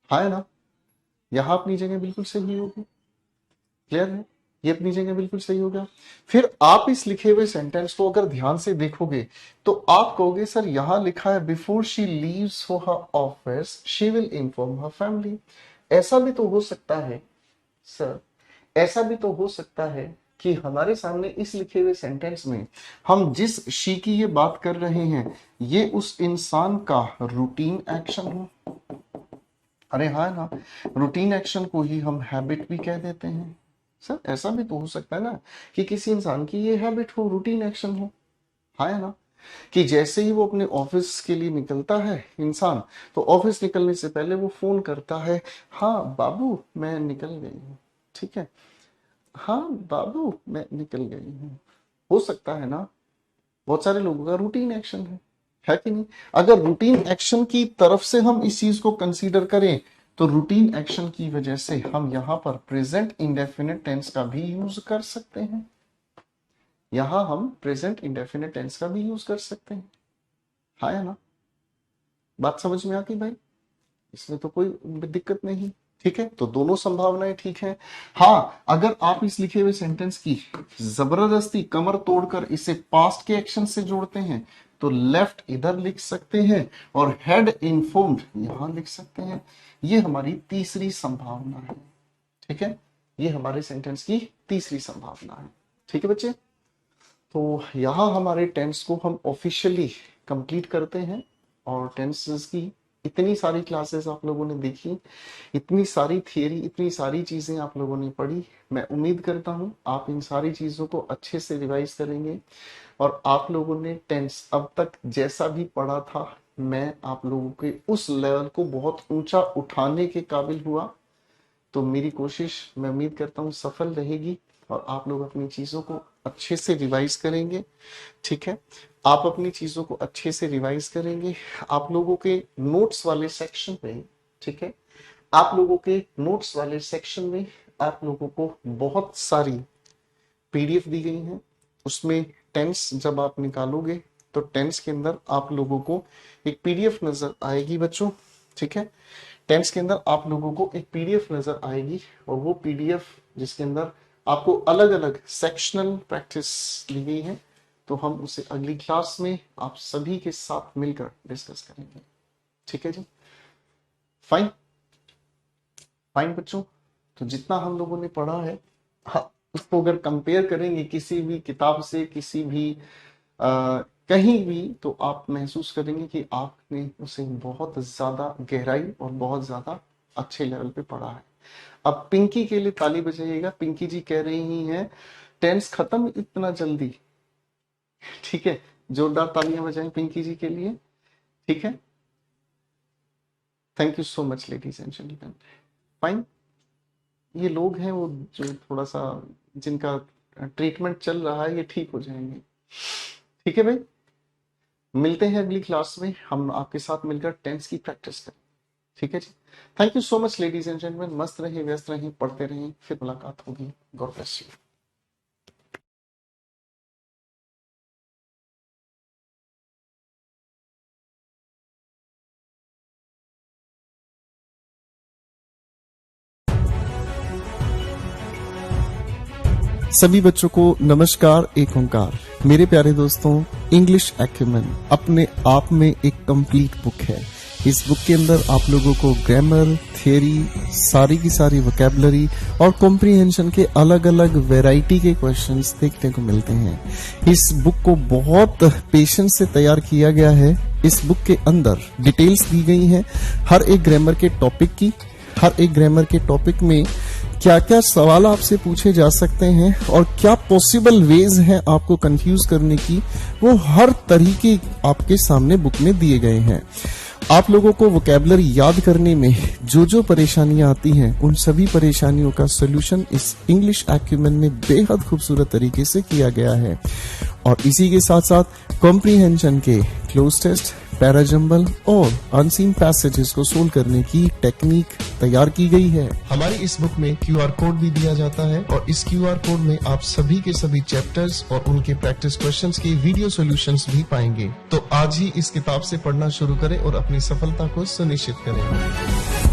है ना। यहाँ अपनी जगह बिल्कुल सही होगी, क्लियर है, ये अपनी जगह बिल्कुल सही होगा। फिर आप इस लिखे हुए सेंटेंस को अगर ध्यान से देखोगे तो आप कहोगे सर यहां लिखा है before she leaves for her office she will inform her family. ऐसा भी तो हो सकता है सर, ऐसा भी तो हो सकता है कि हमारे सामने इस लिखे हुए सेंटेंस में हम जिस शी की ये बात कर रहे हैं ये उस इंसान का रूटीन एक्शन हो, अरे हाँ ना, रूटीन एक्शन को ही हम हैबिट भी कह देते हैं। सर ऐसा भी तो हो सकता है ना कि किसी इंसान की ये हैबिट हो, रूटीन एक्शन हो, है ना, कि जैसे ही वो अपने ऑफिस के लिए निकलता है इंसान, तो ऑफिस निकलने से पहले वो फोन करता है, हाँ बाबू मैं निकल गई हूँ, ठीक है, हाँ बाबू मैं निकल गई हूँ। हो सकता है ना, बहुत सारे लोगों का रूटीन एक्शन है कि नहीं। अगर रूटीन एक्शन की तरफ से हम इस चीज को कंसीडर करें तो रूटीन एक्शन की वजह से हम यहां पर प्रेजेंट इंडेफिनिट टेंस का भी यूज कर सकते हैं, यहां हम प्रेजेंट इंडेफिनिट टेंस का भी यूज कर सकते हैं, है ना। बात समझ में आती भाई, इसमें तो कोई दिक्कत नहीं, ठीक है। तो दोनों संभावनाएं ठीक है। हाँ, अगर आप इस लिखे हुए सेंटेंस की जबरदस्ती कमर तोड़कर इसे पास्ट के एक्शन से जोड़ते हैं तो लेफ्ट इधर लिख सकते हैं और हेड इन्फॉर्म्ड यहां लिख सकते हैं। ये हमारी तीसरी संभावना है, ठीक है, ये हमारे सेंटेंस की तीसरी संभावना है, ठीक है बच्चे। तो यहां हमारे टेंस को हम ऑफिशियली कंप्लीट करते हैं और टेंसेस की इतनी सारी क्लासेस आप लोगों ने देखी, इतनी सारी थियरी, इतनी सारी चीजें आप लोगों ने पढ़ी। मैं उम्मीद करता हूं आप इन सारी चीजों को अच्छे से रिवाइज करेंगे और आप लोगों ने टेंस अब तक जैसा भी पढ़ा था मैं आप लोगों के उस लेवल को बहुत ऊंचा उठाने के काबिल हुआ। तो मेरी कोशिश मैं उम्मीद करता हूँ सफल रहेगी और आप लोग अपनी चीजों को अच्छे से रिवाइज करेंगे, ठीक है। आप अपनी चीजों को अच्छे से रिवाइज करेंगे। आप लोगों के नोट्स वाले सेक्शन में, ठीक है, आप लोगों के नोट्स वाले सेक्शन में आप लोगों को बहुत सारी पीडीएफ दी गई हैं। उसमें टेंस जब आप निकालोगे तो टेंस के अंदर आप लोगों को एक पीडीएफ नजर आएगी बच्चों, ठीक है। टेंस के अंदर आप लोगों को एक पीडीएफ नजर आएगी और वो पीडीएफ जिसके अंदर आपको अलग अलग सेक्शनल प्रैक्टिस दी गई है, तो हम उसे अगली क्लास में आप सभी के साथ मिलकर डिस्कस करेंगे, ठीक है जी। फाइन फाइन बच्चों, तो जितना हम लोगों ने पढ़ा है हाँ, उसको अगर कंपेयर करेंगे किसी भी किताब से, किसी भी कहीं भी, तो आप महसूस करेंगे कि आपने उसे बहुत ज्यादा गहराई और बहुत ज्यादा अच्छे लेवल पे पढ़ा है। अब पिंकी के लिए ताली बजाइएगा। पिंकी जी कह रही हैं टेंस खत्म इतना जल्दी, ठीक है, जोरदार तालियां बजाएं पिंकी जी के लिए, ठीक है। Thank you so much ladies and gentleman. Fine, ये लोग हैं वो जो थोड़ा सा जिनका ट्रीटमेंट चल रहा है ये ठीक हो जाएंगे, ठीक है भाई। मिलते हैं अगली क्लास में, हम आपके साथ मिलकर टेंस की प्रैक्टिस करें, ठीक है जी। Thank you so much ladies and gentleman. मस्त रहिए, व्यस्त रहिए, पढ़ते रहिए, फिर मुलाकात होगी। God bless you. सभी बच्चों को नमस्कार, एक ओंकार। मेरे प्यारे दोस्तों, इंग्लिश एक्यूमेन अपने आप में एक कंप्लीट बुक है। इस बुक के अंदर आप लोगों को ग्रामर, थियरी, सारी की सारी वोकैबुलरी और कॉम्प्रिहेंशन के अलग अलग वैरायटी के क्वेश्चंस देखने को मिलते हैं। इस बुक को बहुत पेशेंस से तैयार किया गया है। इस बुक के अंदर डिटेल्स दी गई हैं हर एक ग्रामर के टॉपिक की, हर एक ग्रामर के टॉपिक में क्या क्या सवाल आपसे पूछे जा सकते हैं और क्या पॉसिबल वेज हैं आपको कंफ्यूज करने की, वो हर तरीके आपके सामने बुक में दिए गए हैं। आप लोगों को वोकैबुलरी याद करने में जो जो परेशानियां आती हैं उन सभी परेशानियों का सोल्यूशन इस इंग्लिश एक्यूमेन में बेहद खूबसूरत तरीके से किया गया है। और इसी के साथ साथ कॉम्प्रिहेंशन के क्लोज टेस्ट, पैराजंबल और अनसीन पैसेजेस को सोल्व करने की टेक्निक तैयार की गई है। हमारी इस बुक में QR कोड भी दिया जाता है और इस QR कोड में आप सभी के सभी चैप्टर्स और उनके प्रैक्टिस क्वेश्चंस के वीडियो सॉल्यूशंस भी पाएंगे। तो आज ही इस किताब से पढ़ना शुरू करें और अपनी सफलता को सुनिश्चित करें।